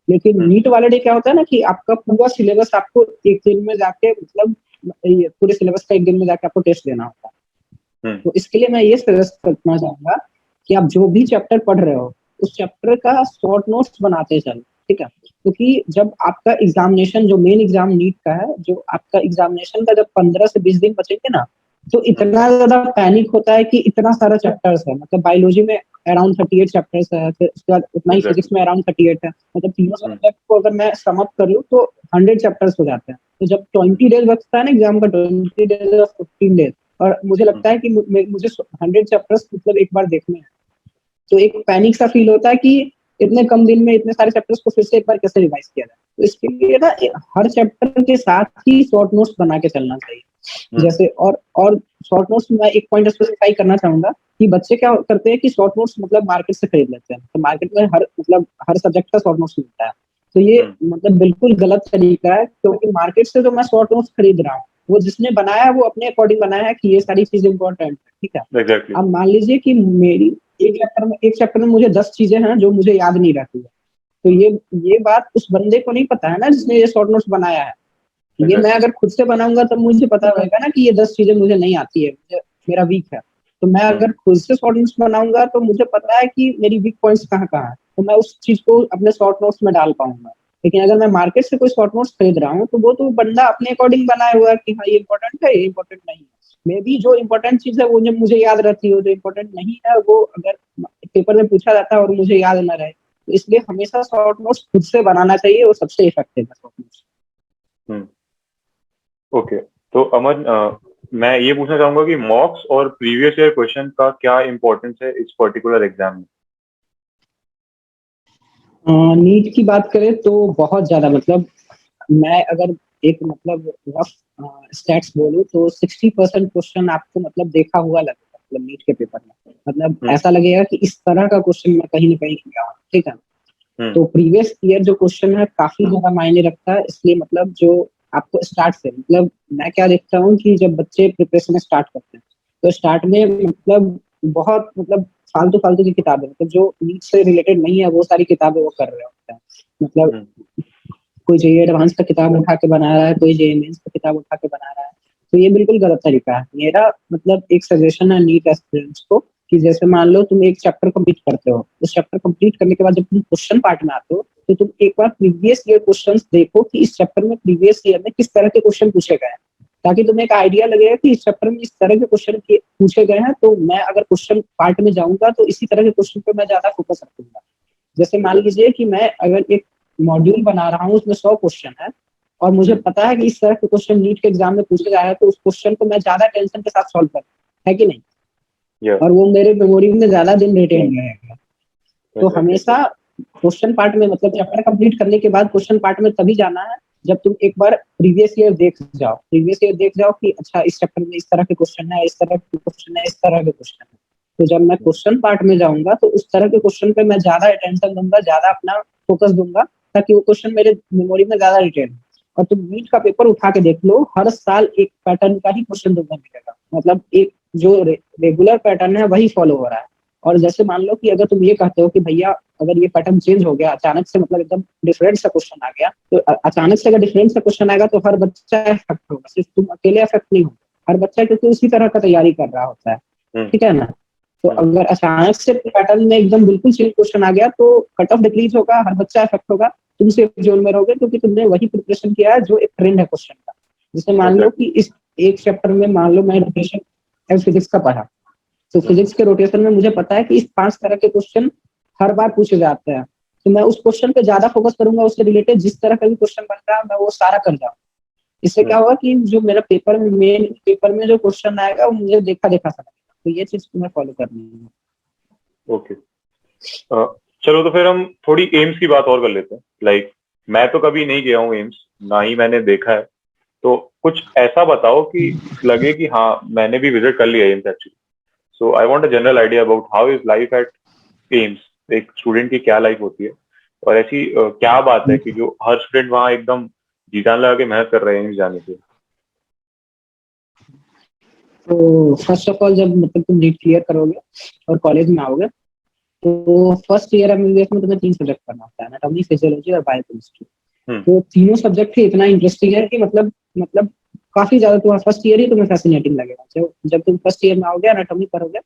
लेकिन नीट वाले डे क्या होता है ना कि आपका पूरा सिलेबस आपको एक दिन में जाके मतलब पूरे सिलेबस का एक दिन में जाके आपको टेस्ट देना होता है। तो इसके लिए मैं ये सजेस्ट करना चाहूंगा कि आप जो भी चैप्टर पढ़ रहे हो उस चैप्टर का शॉर्ट नोट्स बनाते चलो, ठीक है। क्योंकि जब आपका एग्जामिनेशन जो मेन एग्जाम नीट का है, जो आपका एग्जामिनेशन का जब 15 से 20 दिन बचेंगे ना, तो इतना ज्यादा पैनिक होता है कि इतना सारा चैप्टर्स है, मतलब बायोलॉजी में अराउंड 38 चैप्टर्स है, फिर उसके बाद उतना ही फिजिक्स में अराउंड 38 है, मतलब तीनों सब्जेक्ट को अगर मैं सम अप कर लूँ तो 100 चैप्टर्स हो जाते हैं। तो जब 20 डेज बचता है ना एग्जाम का, 20 डेज और 15 डेज, और मुझे लगता है कि मुझे 100 चैप्टर्स मतलब एक बार देखने हैं, तो एक पैनिक सा फील होता है कि इतने कम दिन में इतने सारे चैप्टर्स को फिर से एक बार कैसे रिवाइज किया जाए। तो इसके लिए ना हर चैप्टर के साथ ही शॉर्ट नोट्स बना के चलना चाहिए। जैसे और शॉर्ट नोट्स में एक पॉइंट स्पेसिफाई करना चाहूंगा कि बच्चे क्या करते हैं कि शॉर्ट नोट्स मतलब मार्केट से खरीद लेते हैं, तो मार्केट में हर सब्जेक्ट का शॉर्ट नोट्स मिलता है। तो ये मतलब बिल्कुल गलत तरीका है, क्योंकि मार्केट से जो मैं शॉर्ट नोट्स खरीद रहा हूँ, वो जिसने बनाया है वो अपने अकॉर्डिंग बनाया है कि ये सारी चीज इंपॉर्टेंट है, ठीक है। एग्जैक्टली। अब मान लीजिए कि मेरी एक चैप्टर में मुझे 10 चीजें हैं जो मुझे याद नहीं रहती है, तो ये बात उस बंदे को नहीं पता है ना जिसने ये शॉर्ट नोट्स बनाया है। ये मैं अगर खुद से बनाऊंगा तब मुझे पता होगा ना कि ये 10 चीजें मुझे नहीं आती है, मेरा वीक है। तो मैं अगर खुद से शॉर्ट नोट्स बनाऊंगा तो मुझे पता है कि मेरी वीक पॉइंट्स कहाँ कहाँ है, तो मैं उस चीज को अपने शॉर्ट नोट्स में डाल पाऊंगा। लेकिन अगर मैं मार्केट से कोई शॉर्ट नोट्स खरीद रहा हूँ, तो वो तो बंदा अपने अकॉर्डिंग बनाया हुआ है कि हाँ ये इंपॉर्टेंट है, ये इंपॉर्टेंट नहीं है। मे बी जो इंपॉर्टेंट चीज है वो जब मुझे याद रहती है, जो इंपॉर्टेंट नहीं है वो अगर पेपर में पूछा जाता है और मुझे याद न रहे, तो इसलिए हमेशा शॉर्ट नोट्स खुद से बनाना चाहिए, वो सबसे इफेक्टिव है शॉर्ट नोट्स। ओके, तो अमन, मैं ये पूछना चाहूंगा कि मॉक्स और प्रीवियस ईयर क्वेश्चन का क्या इंपॉर्टेंस है इस पर्टिकुलर एग्जाम में? नीट की बात करें तो बहुत ज्यादा, मतलब मैं अगर एक मतलब रफ स्टैट्स बोलूं तो 60% क्वेश्चन आपको मतलब देखा हुआ लगेगा, मतलब नीट के पेपर में, मतलब ऐसा लगेगा कि इस तरह का क्वेश्चन मैं कहीं ना कहीं किया हूँ, ठीक है। तो प्रीवियस ईयर जो क्वेश्चन है काफी ज्यादा मायने रखता है, इसलिए मतलब जो आपको स्टार्ट से, मतलब मैं क्या देखता हूँ कि जब बच्चे प्रिपरेशन स्टार्ट करते हैं तो स्टार्ट में मतलब बहुत मतलब फालतू फालतू की किताबें, मतलब जो नीट से रिलेटेड नहीं है वो सारी किताबें वो कर रहे होते हैं। मतलब कोई जेईई एडवांस का किताब उठा के बना रहा है, कोई जेईई मेंस का किताब उठा के बना रहा है, तो ये बिल्कुल गलत तरीका है। मेरा मतलब एक सजेशन है नीट एस्पिरेंट्स को कि जैसे मान लो तुम एक चैप्टर कंप्लीट करते हो, उस चैप्टर कंप्लीट करने के बाद जब तुम क्वेश्चन पार्ट में आते हो तो तुम एक बार प्रीवियस ईयर क्वेश्चंस देखो कि इस चैप्टर में प्रीवियस ईयर में किस तरह के क्वेश्चन पूछे गए हैं, ताकि तुम्हें एक आइडिया लगेगा कि इस चैप्टर में इस तरह के क्वेश्चन पूछे गए हैं, तो मैं अगर क्वेश्चन पार्ट में जाऊंगा तो इसी तरह के क्वेश्चन पर मैं ज्यादा फोकस रखूंगा। जैसे मान लीजिए कि मैं अगर एक मॉड्यूल बना रहा हूँ, उसमें 100 क्वेश्चन है और मुझे पता है कि इस तरह के क्वेश्चन नीट के एग्जाम में पूछे जा रहे हैं, तो उस क्वेश्चन को मैं ज्यादा टेंशन के साथ सॉल्व करूँ, है कि नहीं? और वो मेरे मेमोरी में ज्यादा दिन रिटेन रहेगा। तो हमेशा क्वेश्चन पार्ट में, मतलब चैप्टर कंप्लीट करने के बाद क्वेश्चन पार्ट में तभी जाना है जब तुम एक बार प्रीवियस ईयर देख जाओ कि अच्छा इस चैप्टर में इस तरह के क्वेश्चन है, इस तरह के क्वेश्चन है, इस तरह के क्वेश्चन है। तो जब मैं क्वेश्चन पार्ट में जाऊंगा तो उस तरह के क्वेश्चन पे मैं ज्यादा अटेंशन दूंगा, ज्यादा अपना फोकस दूंगा, ताकि वो क्वेश्चन मेरे मेमोरी में ज्यादा रिटेन हो। और तुम नीट का पेपर उठा के देख लो, हर साल एक पैटर्न का ही क्वेश्चन तुमको मिलेगा, मतलब एक जो रेगुलर पैटर्न है वही फॉलो हो रहा है। और जैसे मान लो कि अगर तुम ये कहते हो कि भैया अगर ये पैटर्न चेंज हो गया अचानक से, मतलब एकदम डिफरेंट सा क्वेश्चन आ गया, तो अचानक से अगर डिफरेंट सा क्वेश्चन आएगा तो हर बच्चा इफेक्ट होगा, सिर्फ तुम अकेले इफेक्ट नहीं होगा, हर बच्चा क्योंकि उसी तरह का तैयारी कर रहा होता है, ठीक है ना। तो अगर अचानक से पैटर्न में एकदम बिल्कुल चेंज क्वेश्चन आ गया तो कट ऑफ डिक्रीज होगा, हर बच्चा इफेक्ट होगा, तुम सेफ जोन में रहोगे क्योंकि तुमने वही प्रिपरेशन किया है जो एक ट्रेंड है क्वेश्चन का। जैसे मान लो कि इस एक चैप्टर में मान लो मैं रोटेशन फिजिक्स का पढ़ा, तो फिजिक्स के रोटेशन में मुझे पता है कि इस 5 तरह के क्वेश्चन हर बार पूछे जाते हैं, तो मैं उस क्वेश्चन पे ज्यादा फोकस करूंगा, उससे रिलेटेड जिस तरह का भी क्वेश्चन बन रहा है मैं वो सारा कर जाऊँ। इससे क्या होगा कि जो मेरा मेन पेपर में जो क्वेश्चन आएगा वो मुझे देखा देखा सा लगेगा। तो ये चीज तुम्हें फॉलो करनी है। ओके, चलो तो फिर हम थोड़ी एम्स की बात और कर लेते हैं। लाइक मैं तो कभी नहीं गया हूँ एम्स, ना ही मैंने देखा है, तो कुछ ऐसा बताओ कि लगे कि हाँ मैंने भी विजिट कर लिया AIIMS actually. So I want a general idea about how is life at AIIMS, एक स्टूडेंट की क्या लाइफ होती है, और ऐसी क्या बात है कि जो हर स्टूडेंट वहाँ एकदम जी जान लगा के मेहनत कर रहे हैं एम्स जाने के। तो फर्स्ट ऑफ ऑल जब मतलब तुम नीट क्लियर करोगे और कॉलेज में आओगे, तो फर्स्ट ईयर एमबीबीएस में तुम्हें 3 सब्जेक्ट पढ़ना होता है, एनाटॉमी, फिजियोलॉजी और बायोकेमिस्ट्री। तो तीनों सब्जेक्ट ही इतना इंटरेस्टिंग है कि मतलब काफी ज्यादा तुम्हारा फर्स्ट ईयर ही तुम्हें फैसिनेटिंग लगेगा। जब तुम फर्स्ट ईयर में आओगे एनाटॉमी करोगे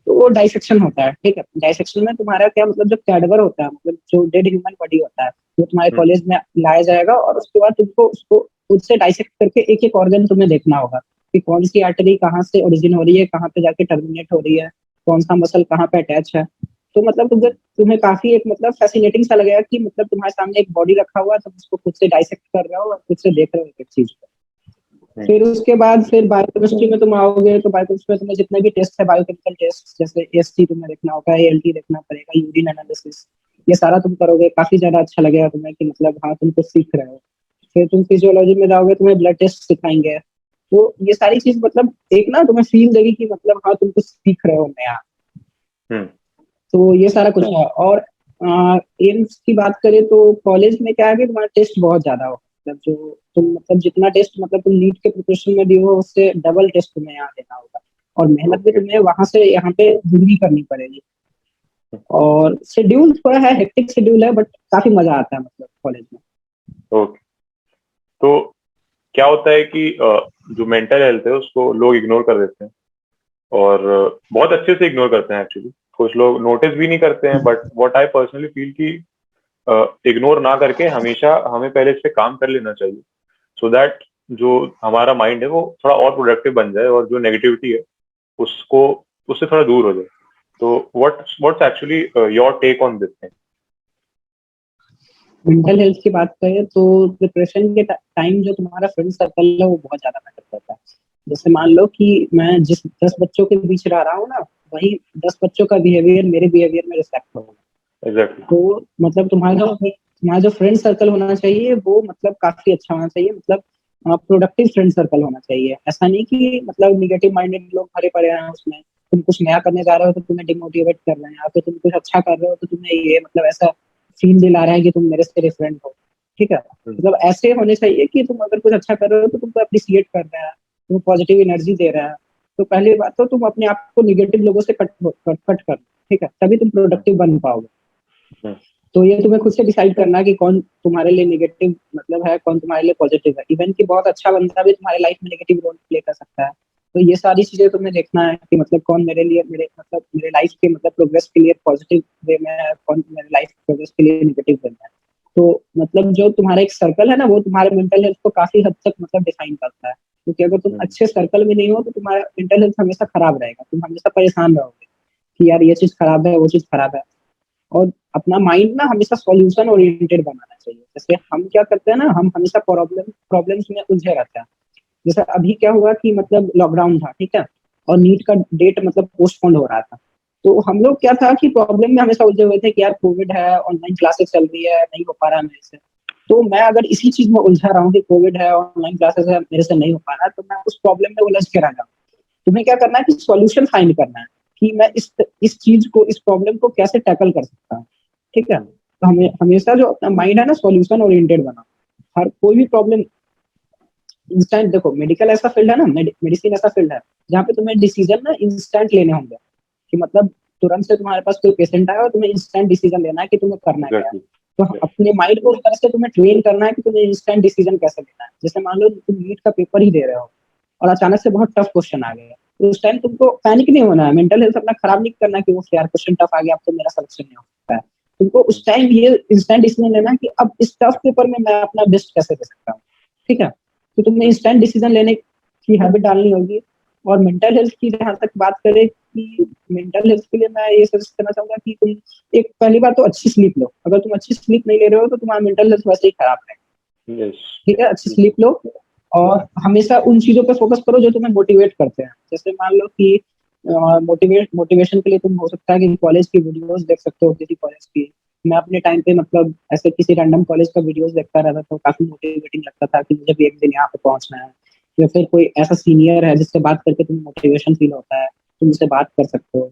तो वो डाइसेक्शन होता है, ठीक है। डाइसेक्शन में तुम्हारा क्या मतलब जो कैडवर होता है, मतलब जो डेड ह्यूमन बॉडी होता है, वो तुम्हारे कॉलेज में लाया जाएगा और उसके बाद तुमको उसको उससे डाइसेक्ट करके एक एक ऑर्गन तुम्हें देखना होगा कि कौन सी आर्टरी कहाँ से ओरिजिन हो रही है, कहाँ पे जाके टर्मिनेट हो रही है, कौन सा मसल कहाँ पे अटैच है। तो मतलब तुम्हें काफी एक मतलब फैसिनेटिंग सा लगेगा कि मतलब तुम्हारे सामने एक बॉडी रखा हुआ है, तुम उसको खुद से डाइसेक्ट कर रहे हो और खुद से देख रहे हो एक चीज को। फिर उसके बाद फिर बायोकेमिस्ट्री में तुम आओगे तो बायोकेमिस्ट्री में तुम्हें जितने भी टेस्ट है, बायोकेमिकल टेस्ट, जैसे एएसटी तुम्हें देखना होगा, एएलटी देखना पड़ेगा, यूरिन एनालिसिस, ये सारा तुम करोगे, काफी ज्यादा अच्छा लगेगा तुम्हें कि मतलब हाँ तुम कुछ सीख रहे हो। फिर तुम फिजियोलॉजी में जाओगे, तुम्हें ब्लड टेस्ट सिखाएंगे, तो ये सारी चीज मतलब एक ना तुम्हें फील देगी कि मतलब हाँ तुम कुछ सीख रहे हो नया। हम्म। तो ये सारा कुछ है। और एम्स की बात करें तो कॉलेज में क्या है कि तुम्हारा टेस्ट बहुत ज्यादा हो, मतलब जो तुम मतलब जितना टेस्ट मतलब तुम नीट के प्रिपरेशन में दिए हो उससे डबल टेस्ट तुम्हें यहाँ देना होगा, और मेहनत भी ओके। तुम्हें वहां से यहाँ पे दुगनी करनी पड़ेगी। और शेड्यूल थोड़ा है, हेक्टिक शेड्यूल है, बट काफी मजा आता है मतलब कॉलेज में। ओके। तो क्या होता है कि जो मेंटल हेल्थ है उसको लोग इग्नोर कर देते हैं, और बहुत अच्छे से इग्नोर करते हैं एक्चुअली। कुछ लोग नोटिस भी नहीं करते हैं, but what I personally feel कि इग्नोर ना करके हमेशा हमें पहले इस पे काम कर लेना चाहिए, सो दैट जो हमारा माइंड है वो थोड़ा और प्रोडक्टिव बन जाए, और जो नेगेटिविटी है उसको उससे थोड़ा दूर हो जाए। तो what's actually your take on this thing? Mental health की बात करें तो डिप्रेशन के टाइम जो तुम्हारा फ्रेंड सर्कल है वो बहुत ज्यादा मैटर करता है। जैसे मान लो कि मैं जिस 10 बच्चों के बीच रह रहा हूँ ना, वही 10 बच्चों का बिहेवियर मेरे बिहेवियर में रिफ्लेक्ट होगा। एग्जैक्टली। तो मतलब तुम्हारा जो फ्रेंड सर्कल होना चाहिए वो मतलब काफी अच्छा होना चाहिए, मतलब प्रोडक्टिव फ्रेंड सर्कल होना चाहिए। ऐसा नहीं कि मतलब निगेटिव माइंडेड लोग भरे पड़े हैं उसमें, तुम कुछ नया करने जा रहे हो तो तुम्हें डिमोटिवेट कर रहे हैं, या फिर तुम कुछ अच्छा कर रहे हो तो तुम्हें ये मतलब ऐसा फील दिला रहा है कि तुम मेरे से डिफरेंट हो। ठीक है, मतलब ऐसे होने चाहिए कि तुम अगर कुछ अच्छा कर रहे हो तो तुमको अप्रिसिएट कर रहा है, तुम्हें पॉजिटिव एनर्जी दे रहा है। तो पहली बात तो तुम अपने आप को निगेटिव लोगों से कट कर, ठीक है, तभी तुम प्रोडक्टिव बन पाओगे। तो ये तुम्हें खुद से डिसाइड करना है कि कौन तुम्हारे लिए नेगेटिव मतलब है, कौन तुम्हारे लिए पॉजिटिव है। इवन कि बहुत अच्छा बंदा भी तुम्हारे लाइफ में नेगेटिव रोल प्ले कर सकता है। तो ये सारी चीजें तुम्हें देखना है कि मतलब कौन मेरे लिए मेरे लाइफ के मतलब प्रोग्रेस के लिए पॉजिटिव वे में है, कौन मेरे लाइफ प्रोग्रेस के लिए नेगेटिव वे में है। तो मतलब जो तुम्हारा एक सर्कल है ना वो तुम्हारे मेंटल हेल्थ को काफी हद तक मतलब डिफाइन करता है, क्योंकि अगर तुम अच्छे सर्कल में नहीं हो तो तुम्हारा मेंटल हेल्थ हमेशा खराब रहेगा, तुम हमेशा परेशान रहोगे कि यार ये चीज खराब है, वो चीज खराब है। और अपना माइंड ना हमेशा सॉल्यूशन ओरिएंटेड बनाना चाहिए। जैसे हम क्या करते हैं ना, हम हमेशा प्रॉब्लम्स में उलझे रहते हैं। जैसे अभी क्या हुआ कि मतलब लॉकडाउन था, ठीक है, और नीट का डेट मतलब पोस्टपोन हो रहा था। तो हम लोग क्या था कि प्रॉब्लम में हमेशा उलझे हुए थे कि यार कोविड है, ऑनलाइन क्लासेस चल रही है, नहीं हो पा रहा है मेरे से। तो मैं अगर इसी चीज में उलझा रहा हूँ कि कोविड है, ऑनलाइन क्लासेस है, मेरे से नहीं हो पा रहा है, तो मैं उस प्रॉब्लम में उलझ के रह जाऊँ। तुम्हें क्या करना है कि सॉल्यूशन फाइंड करना है कि मैं इस चीज को, इस प्रॉब्लम को कैसे टैकल कर सकता हूँ। ठीक है, तो हमें हमेशा जो अपना माइंड है ना सॉल्यूशन ओरिएंटेड बना। हर कोई भी प्रॉब्लम इंस्टेंट, देखो मेडिकल ऐसा फील्ड है ना, मेडिसिन ऐसा फील्ड है जहाँ पे तुम्हें डिसीजन ना इंस्टेंट लेने होंगे, कि मतलब तुरंत से तुम्हारे पास कोई पेशेंट आया और तुम्हें इंस्टेंट डिसीजन लेना है कि तुम्हें करना क्या है। एग्जैक्टली। तो अपने माइंड को उस तरह से तुम्हें ट्रेन करना है कि तुम्हें इंस्टेंट डिसीजन कैसे लेना है। जैसे मान लो तुम नीट का पेपर ही दे रहे हो और अचानक से बहुत टफ क्वेश्चन आ गया, तो उस टाइम तुमको पैनिक नहीं होना है, मेंटल हेल्थ अपना खराब नहीं करना कि वो यार क्वेश्चन टफ आ गया, अब तो मेरा सिलेक्शन नहीं हो सकता है। तुमको उस टाइम ये इंस्टेंट डिसीजन लेना है कि अब इस टफ पेपर में मैं अपना बेस्ट कैसे दे सकता हूँ। ठीक है, तो तुम्हें इंस्टेंट डिसीजन लेने की हैबिट डालनी होगी। और मेंटल हेल्थ की जहां तक बात करें कि मेंटल हेल्थ के लिए मैं ये सजेस्ट करना चाहूंगा कि तुम एक पहली बात तो अच्छी स्लीप लो। अगर तुम अच्छी स्लीप नहीं ले रहे हो तो तुम्हारा मेंटल हेल्थ वैसे ही खराब है। यस। ठीक है, अच्छी स्लीप लो और हमेशा उन चीजों पे फोकस करो जो तुम्हें मोटिवेट करते हैं। जैसे मान लो कि मोटिवेशन के लिए तुम हो सकता है कि कॉलेज की वीडियोस देख सकते हो, किसी कॉलेज की। मैं अपने टाइम पे मतलब ऐसे किसी रैंडम कॉलेज का वीडियोस देखता रहता था, काफी मोटिवेटिंग लगता था कि मुझे भी एक दिन यहाँ पे पहुंचना है। या फिर कोई ऐसा सीनियर है जिससे बात करके तुम्हें मोटिवेशन फील होता है, तुम उससे बात कर सकते हो।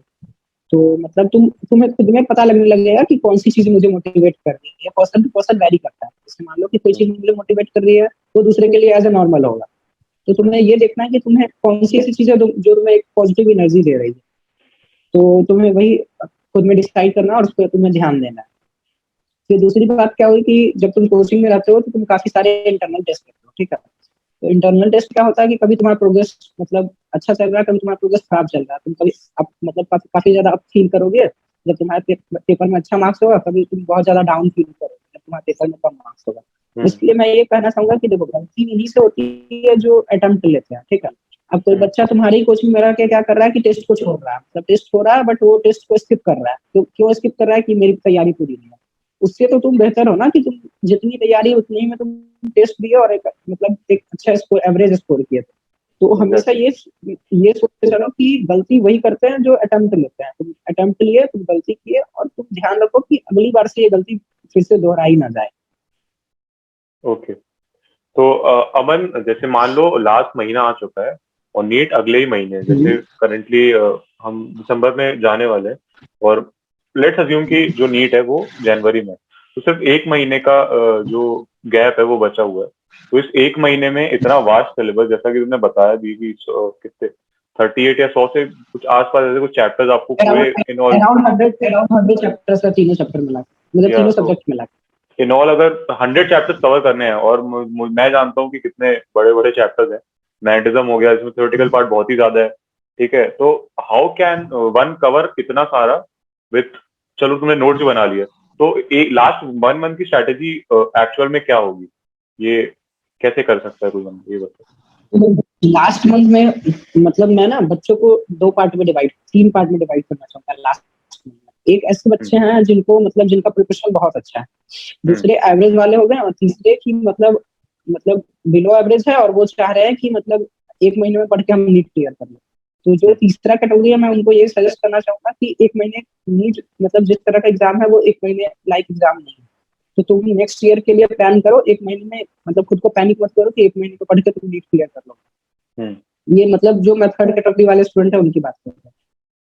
तो मतलब तुम्हें खुद में पता लगने लगेगा कि कौन सी चीज मुझे मोटिवेट कर रही है। पर्सन टू पर्सन वैरी करता है। जैसे मान लो कि कोई चीज मुझे मोटिवेट कर रही है वो दूसरे के लिए एज ए नॉर्मल होगा। तो तुम्हें ये देखना है कि तुम्हें कौन सी ऐसी चीज है जो तुम्हें एक पॉजिटिव एनर्जी दे रही है। तो तुम्हें वही खुद में डिसाइड करना है और उस पर तुम्हें ध्यान देना है। फिर दूसरी बात क्या हुई कि जब तुम कोचिंग में रहते हो तो तुम काफी सारे इंटरनल टेस्ट करते हो। ठीक है, तो इंटरनल टेस्ट क्या होता है कि कभी तुम्हारा प्रोग्रेस मतलब अच्छा चल रहा है, कभी तुम्हारा प्रोग्रेस खराब चल रहा है। तुम कभी मतलब काफी ज्यादा अप फील करोगे जब तुम्हारे पेपर में अच्छा मार्क्स होगा, कभी तुम बहुत ज्यादा डाउन फील करोगे जब तुम्हारे पेपर में कम मार्क्स होगा। इसलिए मैं ये कहना चाहूंगा कि देखो गलती इन्हीं से होती है जो अटेम्प्ट लेते हैं। ठीक है, अब कोई बच्चा तुम्हारी कोचिंग में रह के क्या कर रहा है कि टेस्ट को छोड़ रहा है, मतलब टेस्ट हो रहा है बट वो टेस्ट को स्किप कर रहा है। तो क्यों स्किप कर रहा है कि मेरी तैयारी पूरी नहीं है। उससे तो तुम बेहतर हो ना कि तुम जितनी तैयारी उतनी ही में तुम टेस्ट दिए और एक मतलब एक अच्छा स्कोर, एवरेज स्कोर किए थे। तो हमेशा एग्जैक्टली। ये सोचते चलो कि गलती वही करते हैं जो अटेम्प्ट लेते हैं। तुम अटेम्प्ट लिए, तुम गलती किए, और तुम ध्यान रखो कि अगली बार से ये गलती फिर से दोहराई ना जाए। ओके। तो अमन, जैसे मान लो लास्ट महीना आ चुका है और नीट अगले ही महीने, जैसे हम्म। करंटली हम दिसंबर में जाने वाले हैं, और लेट्स अज्यूम कि जो नीट है वो जनवरी में, तो सिर्फ 1 महीने का जो गैप है वो बचा हुआ है। तो इस 1 महीने में इतना वास्ट सिलेबस, जैसा कि तुमने बताया भी कि कितने 38 या 100 से कुछ आसपास ऐसे कुछ चैप्टर्स आपको पूरे इन ऑल, अराउंड 100 चैप्टर्स है, तीनों चैप्टर मिला के, मतलब या तीनों तो सब्जेक्ट मिला के। इन ऑल अगर 100 चैप्टर्स कवर करने हैं, और मैं जानता हूँ कि कितने बड़े बड़े चैप्टर्स हैं, मैग्नेटिज्म हो गया, इसमें थ्योरेटिकल पार्ट बहुत ही ज्यादा है, ठीक है, तो हाउ कैन वन कवर इतना सारा विथ, चलो तुमने नोट्स बना लिया, तो लास्ट 1 मंथ की स्ट्रैटेजी एक्चुअल में क्या होगी, ये कैसे कर सकता है कोई बंदा, ये बताओ। लास्ट मंथ में मतलब मैं ना बच्चों को 3 पार्ट में डिवाइड करना चाहूंगा लास्ट मंथ में। एक ऐसे बच्चे हैं जिनको मतलब जिनका प्रिपरेशन बहुत अच्छा है, दूसरे एवरेज वाले हो गए, और तीसरे की मतलब बिलो एवरेज है और वो चाह रहे हैं कि मतलब 1 महीने में पढ़ के हम नीट क्लियर कर लें। तो जो तीसरा कैटेगरी है, मैं उनको ये सजेस्ट करना चाहूंगा कि 1 महीने नीट मतलब जिस तरह का एग्जाम है वो 1 महीने लाइक एग्जाम नहीं है। तो तुम नेक्स्ट ईयर के लिए प्लान करो, 1 महीने में मतलब खुद को पैनिक मत करो कि 1 महीने को पढ़ के तुम नीट क्लियर कर लो। ये मतलब जो मैं थर्ड कैटेगरी वाले स्टूडेंट है उनकी बात कर रहा हूँ।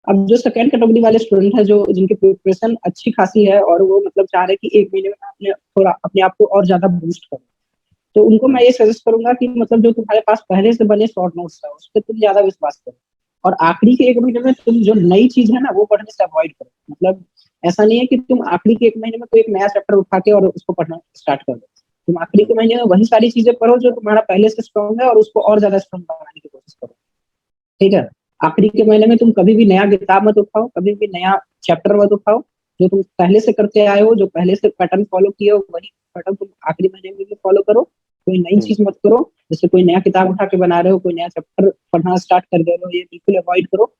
अब जो सेकंड कैटेगरी वाले स्टूडेंट है, जो जिनकी प्रिपरेशन अच्छी खासी है और वो मतलब चाह रहे हैं कि 1 महीने में अपने थोड़ा अपने आप को और ज्यादा बूस्ट करो, तो उनको मैं ये सजेस्ट करूंगा कि मतलब जो तुम्हारे पास पहले से बने शॉर्ट नोट्स है उस पर तुम ज्यादा विश्वास करो, और आखिरी के 1 महीने में तुम जो नई चीज है ना वो पढ़ने से अवॉइड करो। मतलब ऐसा नहीं है कि तुम आखिरी के 1 महीने में कोई एक नया चैप्टर उठा के और उसको पढ़ना स्टार्ट कर दो। तुम आखिरी के महीने में वही सारी चीजें पढ़ो जो तुम्हारा पहले से स्ट्रॉन्ग है और उसको और ज्यादा स्ट्रॉन्ग बनाने की कोशिश करो, ठीक है। आखिरी के महीने में तुम कभी भी नया किताब मत उठाओ, कभी भी नया चैप्टर मत उठाओ। जो तुम पहले से करते आए हो, जो पहले से पैटर्न फॉलो किए हो, वही पैटर्न तुम आखिरी महीने में भी फॉलो करो। कोई नई चीज मत करो, जैसे कोई नया किताब उठा के बना रहे हो, कोई नया चैप्टर पढ़ना स्टार्ट कर दे रहे हो, ये बिल्कुल अवॉइड करो।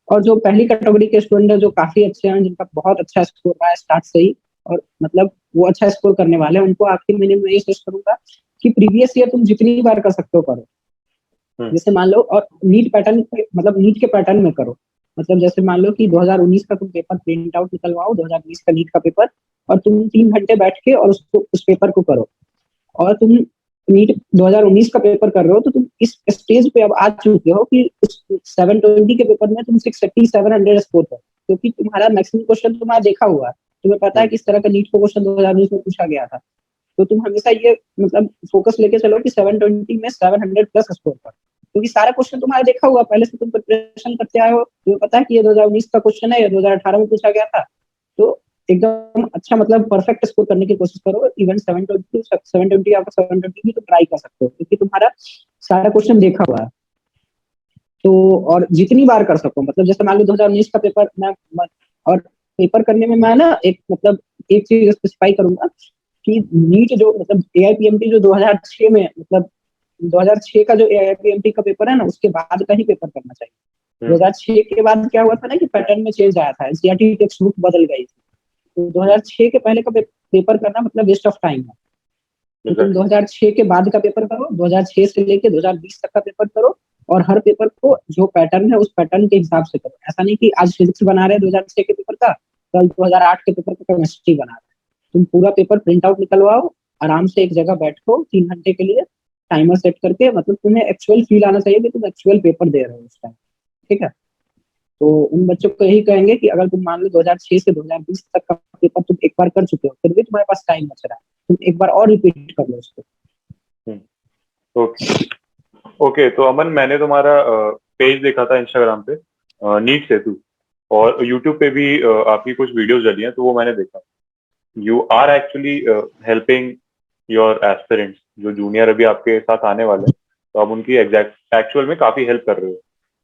और जो पहली कैटेगरी के स्टूडेंट है जो काफी अच्छे हैं, जिनका बहुत अच्छा स्कोर रहा है स्टार्ट से ही, और मतलब वो अच्छा स्कोर करने वाले हैं, उनको आखिरी महीने में ये सजेस्ट करूंगा कि प्रीवियस ईयर तुम जितनी बार कर सकते हो करो। जैसे मान लो, और नीट पैटर्न मतलब नीट के पैटर्न में करो। मतलब जैसे मान लो कि 2019 का तुम पेपर प्रिंट आउट निकलवाओ, 2020 का नीट का पेपर, और तुम 3 घंटे बैठ के और उसको उस पेपर को करो। और तुम नीट 2019 का पेपर कर रहे हो तो तुम इस स्टेज पे अब आ चुके हो कि उस 720 के पेपर में तुम 680 700 स्कोर करो, क्योंकि तुम्हारा मैक्सिमम क्वेश्चन तुम्हारा देखा हुआ है, तुम्हें पता है किस तरह का नीट का क्वेश्चन 2019 में पूछा गया था। तो तुम हमेशा ये मतलब फोकस लेके चलो कि 720 में 700 प्लस स्कोर कर, क्योंकि सारा क्वेश्चन तुम्हारा देखा हुआ, पहले से तुम प्रिपरेशन करते आए हो, तुम्हें पता है कि ये 2019 का क्वेश्चन है, ये 2018 में पूछा गया था। तो एकदम अच्छा मतलब परफेक्ट स्कोर करने की कोशिश करो। इवन 720 या 720 भी तुम ट्राई कर सकते हो, क्योंकि तुम्हारा सारा क्वेश्चन देखा हुआ है। तो और जितनी बार कर सको, मतलब जैसे मान लो 2019 का पेपर और पेपर करने में मैं ना एक मतलब एक चीज स्पेसिफाई करूंगा कि नीट जो मतलब एआईपीएमटी जो 2006 में मतलब 2006 का जो एआईपीएमटी का पेपर है ना, उसके बाद का ही पेपर करना चाहिए। 2006 के बाद क्या हुआ था ना कि पैटर्न में चेंज आया था, एनसीईआरटी टेक्स्ट बुक बदल गई थी। तो 2006 के पहले का पेपर करना मतलब वेस्ट ऑफ टाइम है। तो तुम 2006 के बाद का पेपर करो, 2006 से लेके 2020 तक का पेपर करो, और हर पेपर को जो पैटर्न है उस पैटर्न के हिसाब से करो। ऐसा नहीं कि आज फिजिक्स बना रहे हैं 2006 के पेपर का, कल 2008 के पेपर का केमिस्ट्री बना रहे हैं। तुम पूरा पेपर प्रिंट आउट निकलवाओ, आराम से एक जगह बैठो 3 घंटे के लिए, टाइमर सेट करके, मतलब तुम्हें एक्चुअल फील आना चाहिए कि तुम एक्चुअल पेपर दे रहे हो उस टाइम, ठीक है। तो उन बच्चों को यही कहेंगे कि अगर तुम मान लो 2006 से 2020 तक का पेपर तुम एक बार कर चुके हो, फिर भी तुम्हारे पास टाइम बच रहा है, तुम एक बार और रिपीट कर लो उसको। ओके ओके, तो अमन मैंने तुम्हारा पेज देखा था इंस्टाग्राम पे, नीट सेतु, और यूट्यूब पे भी आपकी कुछ वीडियोस डली हैं, तो वो मैंने देखा। You are actually helping your aspirants जो जूनियर अभी आपके साथ आने वाले हैं, तो आप उनकी एग्जैक्ट एक्चुअल में काफी हेल्प कर रहे हो।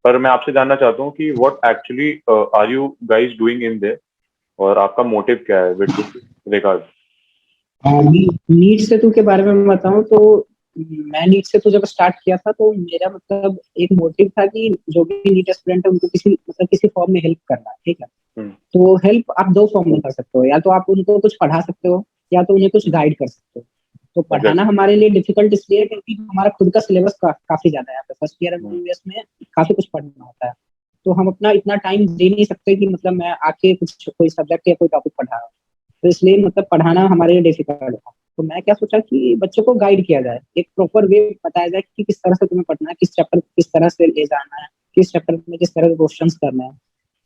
पर मैं आपसे जानना चाहता हूँ कि what actually are you guys doing in there, और आपका मोटिव क्या है with this regard. NEET Setu के बारे में बताऊं तो मैं नीट सेतु जब स्टार्ट किया था तो मेरा मतलब एक मोटिव था कि जो भी नीट एस्पिरेंट है उनको किसी मतलब किसी फॉर्म में हेल्प करना, ठीक है। तो हेल्प आप दो फॉर्म में कर सकते हो, या तो आप उनको कुछ पढ़ा सकते हो या तो उन्हें कुछ गाइड कर सकते हो। तो पढ़ाना हमारे लिए डिफिकल्ट इसलिए है क्योंकि हमारा खुद का सिलेबस काफी ज्यादा है। यहाँ पे फर्स्ट ईयर एमबीबीएस में काफी कुछ पढ़ना होता है, तो हम अपना इतना टाइम दे नहीं सकते कि मतलब मैं आके कुछ कोई सब्जेक्ट या कोई टॉपिक पढ़ा रहा हूँ। तो इसलिए मतलब पढ़ाना हमारे लिए डिफिकल्ट था। तो मैं क्या सोचा कि बच्चों को गाइड किया जाए, एक प्रॉपर वे बताया जाए कि किस तरह से तुम्हें पढ़ना है, किस चैप्टर किस तरह से ले जाना है, किस चैप्टर में किस तरह के क्वेश्चंस करना है।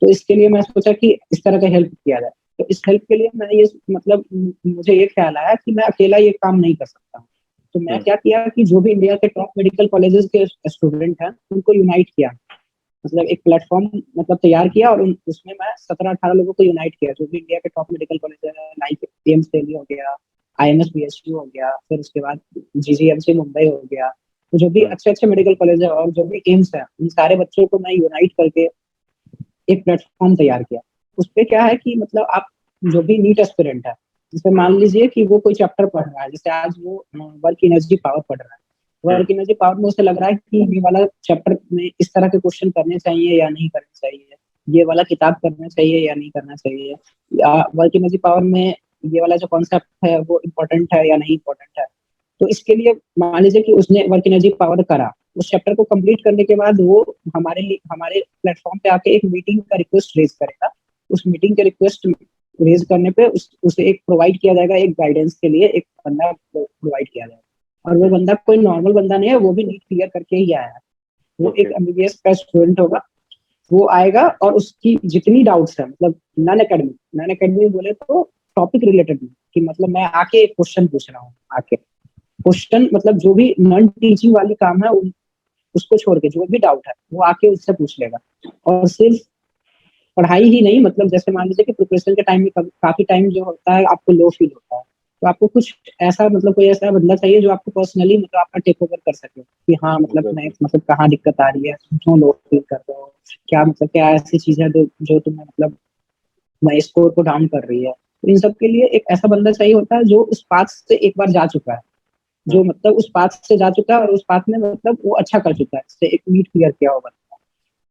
तो इसके लिए मैं सोचा कि इस तरह का हेल्प किया जाए। तो इस हेल्प के लिए मैंने ये मतलब मुझे ये ख्याल आया कि मैं अकेला ये काम नहीं कर सकता हूँ। तो मैं क्या किया कि जो भी इंडिया के टॉप मेडिकल कॉलेजेस के स्टूडेंट हैं उनको यूनाइट किया, मतलब एक प्लेटफॉर्म मतलब तैयार किया, और उसमें मैं 17-18 लोगों को यूनाइट किया जो भी इंडिया के टॉप मेडिकल कॉलेज है, लाइक एम्स दिल्ली हो गया, IMS BSU हो गया, फिर उसके बाद GGMC मुंबई हो गया। तो जो भी अच्छे अच्छे मेडिकल कॉलेज है और जो भी एम्स है, उन सारे बच्चों को मैं यूनाइट करके एक प्लेटफॉर्म तैयार किया। उस पे क्या है कि मतलब आप जो भी नीट एस्पिरेंट है, जैसे मान लीजिए कि वो कोई चैप्टर पढ़ रहा है, जैसे आज वो वर्क एनर्जी पावर पढ़ रहा है, वर्क एनर्जी पावर में उसे लग रहा है कि ये वाला चैप्टर में इस तरह के क्वेश्चन करने चाहिए या नहीं करने चाहिए, ये वाला किताब करना चाहिए या नहीं करना चाहिए, या वर्क एनर्जी पावर में ये वाला जो कॉन्सेप्ट है वो इम्पोर्टेंट है या नहीं इम्पोर्टेंट है। तो इसके लिए मान लीजिए कि उसने वर्क एनर्जी पावर करा, उस चैप्टर को कंप्लीट करने के बाद वो हमारे लिए हमारे प्लेटफॉर्म पे आके एक मीटिंग का रिक्वेस्ट रेज करेगा। उस मीटिंग के रिक्वेस्ट रेज करने पे उसे एक प्रोवाइड किया जाएगा, एक गाइडेंस के लिए एक बंदा प्रोवाइड किया जाएगा। और वो बंदा कोई नॉर्मल बंदा नहीं है, वो भी नीट क्लियर करके ही आया है। वो एक MBBS का स्टूडेंट होगा, वो आएगा और उसकी जितनी डाउट्स है, मतलब नॉन एकेडमिक बोले तो टॉपिक रिलेटेड कि मतलब मैं आके एक क्वेश्चन पूछ रहा हूँ, आके क्वेश्चन मतलब जो भी नॉन टीचिंग वाली काम है उसको छोड़ के जो भी डाउट है वो आके उससे पूछ लेगा। और सिर्फ पढ़ाई ही नहीं, मतलब जैसे मान लीजिए कि प्रिपरेशन के टाइम में काफी टाइम जो होता है आपको लो फील होता है, तो आपको कुछ ऐसा मतलब कोई ऐसा बंदा चाहिए जो आपको पर्सनली मतलब आपका टेक ओवर कर सके कि हाँ मतलब मैं मतलब कहाँ दिक्कत आ रही है, क्यों लो फील कर रहे हो, क्या मतलब क्या ऐसी चीज है जो तुम्हें मतलब मैं स्कोर को डाउन कर रही है। तो इन सब के लिए एक ऐसा बंदा चाहिए होता है जो उस पाथ से एक बार जा चुका है, जो मतलब उस पाथ से जा चुका है और उस पाथ में मतलब वो अच्छा कर चुका है, जैसे एक नीट क्लियर किया हुआ बंदा।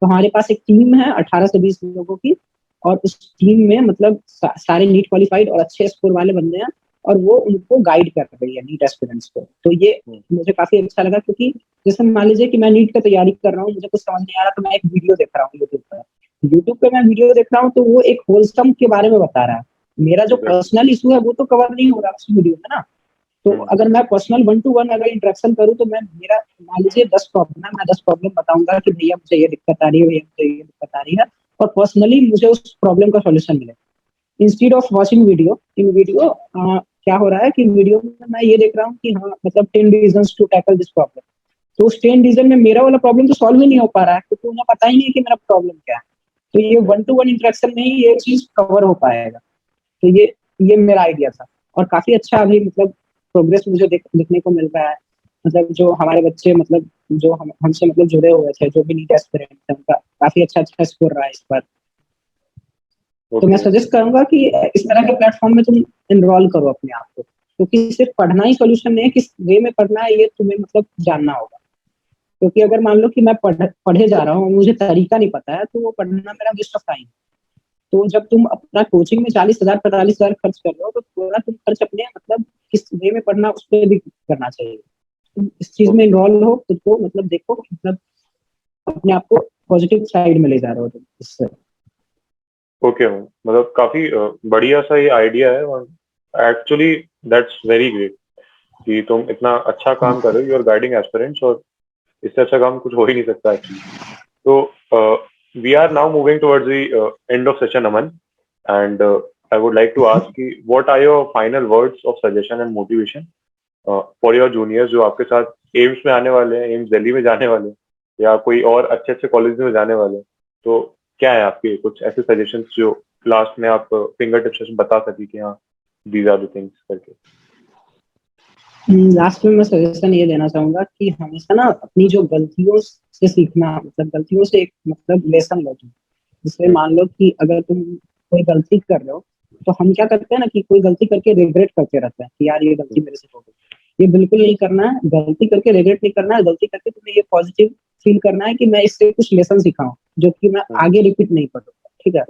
तो हमारे पास एक टीम है 18 से 20 लोगों की, और उस टीम में मतलब सारे नीट क्वालिफाइड और अच्छे स्कोर वाले बंदे हैं, और वो उनको गाइड कर रही है नीट एस्पिरेंट्स को। तो ये मुझे काफी अच्छा लगा, क्योंकि जैसे मान लीजिए कि मैं नीट की तैयारी कर रहा हूँ, मुझे कुछ समझ नहीं आ रहा, तो मैं एक वीडियो देख रहा हूँ यूट्यूब पर। यूट्यूब पे मैं वीडियो देख रहा हूँ तो वो एक होलसम के बारे में बता रहा है, मेरा जो पर्सनल इशू है वो तो कवर नहीं हो रहा उस वीडियो में ना। तो अगर मैं पर्सनल 1-to-1 अगर इंटरेक्शन करूँ तो मैं मेरा मान लीजिए 10 प्रॉब्लम है, मैं 10 प्रॉब्लम बताऊंगा कि भैया मुझे ये दिक्कत आ रही है, भैया मुझे ये दिक्कत आ रही है, और पर्सनली मुझे उस प्रॉब्लम का सॉल्यूशन मिले। Instead of watching video, in video क्या हो रहा है कि वीडियो में मैं ये देख रहा हूँ कि हाँ मतलब 10 reasons to tackle this problem. तो उस 10 रीजन में मेरा वाला प्रॉब्लम तो सॉल्व ही नहीं हो पा रहा है, क्योंकि उन्हें पता ही नहीं है कि मेरा प्रॉब्लम क्या है। तो ये 1-to-1 इंटरेक्शन में ही ये चीज कवर हो पाएगा। तो ये मेरा आइडिया था, और काफी अच्छा अभी मतलब प्रोग्रेस मुझे देखने को मिल रहा है। मतलब जो हमारे बच्चे मतलब जो हमसे मतलब जुड़े हुए थे, जो भी नीट एस्पिरेंट थे, उनका काफी अच्छा स्कोर रहा है इस बार। तो मैं सजेस्ट करूंगा कि इस तरह के प्लेटफॉर्म में तुम एनरोल करो अपने आप को, क्योंकि सिर्फ पढ़ना ही सोल्यूशन नहीं है, किस वे में पढ़ना है ये तुम्हें मतलब जानना होगा। क्योंकि अगर मान लो कि मैं पढ़े जा रहा हूँ, मुझे तरीका नहीं पता है, तो वो पढ़ना मेरा वेस्ट ऑफ टाइम। तो जब तुम अपना कोचिंग में 40,000 45,000 खर्च कर रहे हो, तो थोड़ा तुम खर्च अपने मतलब किस वे में पढ़ना उस पर भी करना चाहिए। तुम इस चीज में इन्वॉल्व हो, खुद को मतलब देखो, मतलब अपने आप को पॉजिटिव साइड में ले जा रहे हो तुम इससे। ओके, मतलब काफी बढ़िया सा ये आइडिया है, और एक्चुअली दैट्स वेरी ग्रेट कि तुम इतना अच्छा काम कर रहे हो, यू आर गाइडिंग एस्पिरेंट्स, और इससे अच्छा काम कुछ हो ही नहीं सकता एक्चुअली। तो we are now moving towards the end of session, Aman, and I would like to ask कि what are your final words of suggestion and motivation for your juniors जो आपके साथ एम्स में आने वाले हैं, एम्स दिल्ली में जाने वाले हैं, या कोई और अच्छे अच्छे कॉलेज में जाने वाले हैं। तो क्या है आपके कुछ ऐसे सजेशंस जो लास्ट में आप फिंगर टिप्स से बता सके कि हाँ दीज आर द थिंग्स करके? लास्ट में मैं सजेशन ये देना चाहूंगा कि हमेशा ना अपनी जो गलतियों से सीखना, मतलब गलतियों से एक मतलब लेसन लो तुम। जैसे मान लो कि अगर तुम कोई गलती कर रहे हो, तो हम क्या करते हैं ना कि कोई गलती करके रिग्रेट करते रहते हैं कि यार ये गलती मेरे से हो गई। ये बिल्कुल नहीं करना है, गलती करके रिग्रेट नहीं करना है, गलती करके तुम्हें ये पॉजिटिव फील करना है कि मैं इससे कुछ लेसन सीखा हूँ जो कि मैं आगे रिपीट नहीं करूंगा। ठीक है,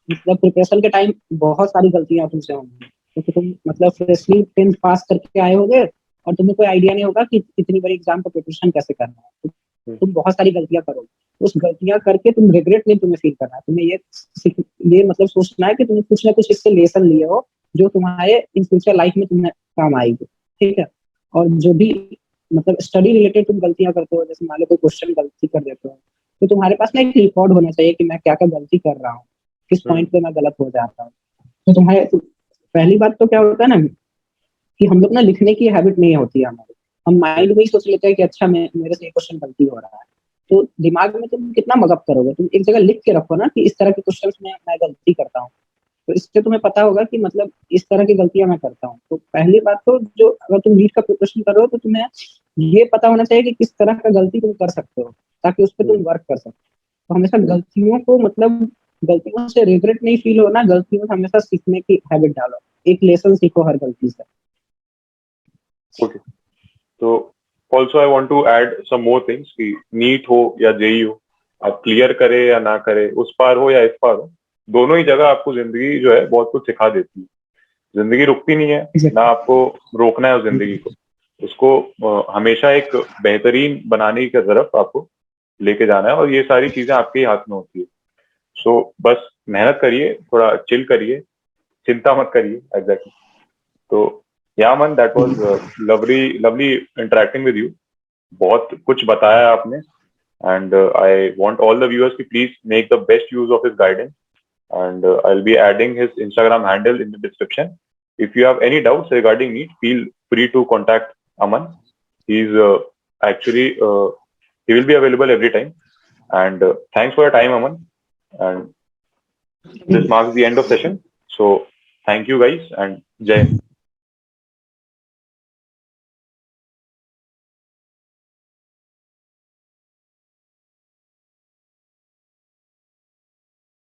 मतलब प्रिपरेशन के टाइम बहुत सारी गलतियां तुमसे होंगी, क्योंकि तुम मतलब फ्रेशली 10th पास करके आए होगे और तुम्हें कोई आइडिया नहीं होगा कि इतनी बड़ी एग्जाम का प्रिपरेशन कैसे करना है। तो तुम बहुत सारी गलतियां करोगे, उस गलतियां करके तुम रिग्रेट नहीं तुम्हें फील करना है, तुम्हें ये मतलब सोचना है कि तुमने कुछ ना कुछ इससे लेसन लिए हो जो तुम्हारे इन फ्यूचर लाइफ में तुम्हें काम आएगी। ठीक है, और जो भी मतलब स्टडी रिलेटेड तुम गलतियां करते हो, जैसे मान लो कोई क्वेश्चन गलती कर देते हो, तो तुम्हारे पास ना एक रिकॉर्ड होना चाहिए कि मैं क्या क्या गलती कर रहा हूँ, किस पॉइंट पे मैं गलत हो जाता हूँ। तो पहली बात तो क्या होता है ना कि हम लोग ना लिखने की हैबिट नहीं होती है हमारी, हम माइंड में ही सोच लेते हैं कि अच्छा मेरे से ये क्वेश्चन गलती हो रहा है। तो दिमाग में तुम कितना मगअप करोगे, तुम एक जगह लिख के रखो ना कि इस तरह के क्वेश्चन में मैं गलती करता हूँ, तो इससे तुम्हें पता होगा कि मतलब इस तरह की गलतियां मैं करता हूँ। तो पहली बात तो जो अगर तुम नीट का प्रिपरेशन कर रहे हो तो तुम्हें ये पता होना चाहिए कि किस तरह का गलती तुम कर सकते हो ताकि उस पर तुम वर्क कर सको। तो हमेशा गलतियों को मतलब गलतियों से रिग्रेट नहीं फील होना, गलतियों से हमेशा सीखने की हैबिट डालो, एक लेसन सीखो हर गलती से। ओके, तो also I want to add some more things कि नीट हो या जेई हो, आप क्लियर करे या ना करे, उस पार हो या इस पार हो, दोनों ही जगह आपको जिंदगी जो है बहुत कुछ सिखा देती है। जिंदगी रुकती नहीं है ना, आपको रोकना है उस जिंदगी को, उसको हमेशा एक बेहतरीन बनाने की तरफ आपको लेके जाना है, और ये सारी चीजें आपके ही हाथ में होती है। सो बस मेहनत करिए, थोड़ा चिल करिए, चिंता मत करिए। एग्जैक्टली। तो yeah man, that was lovely lovely interacting with you. बहुत कुछ बताया आपने, and I want all the viewers की please make the best use of his guidance, and I'll be adding his Instagram handle in the description. If you have any doubts regarding NEET, feel free to contact Aman. He's actually he will be available every time. And thanks for your time, Aman. And this marks the end of session. So thank you guys, and Jai Hind.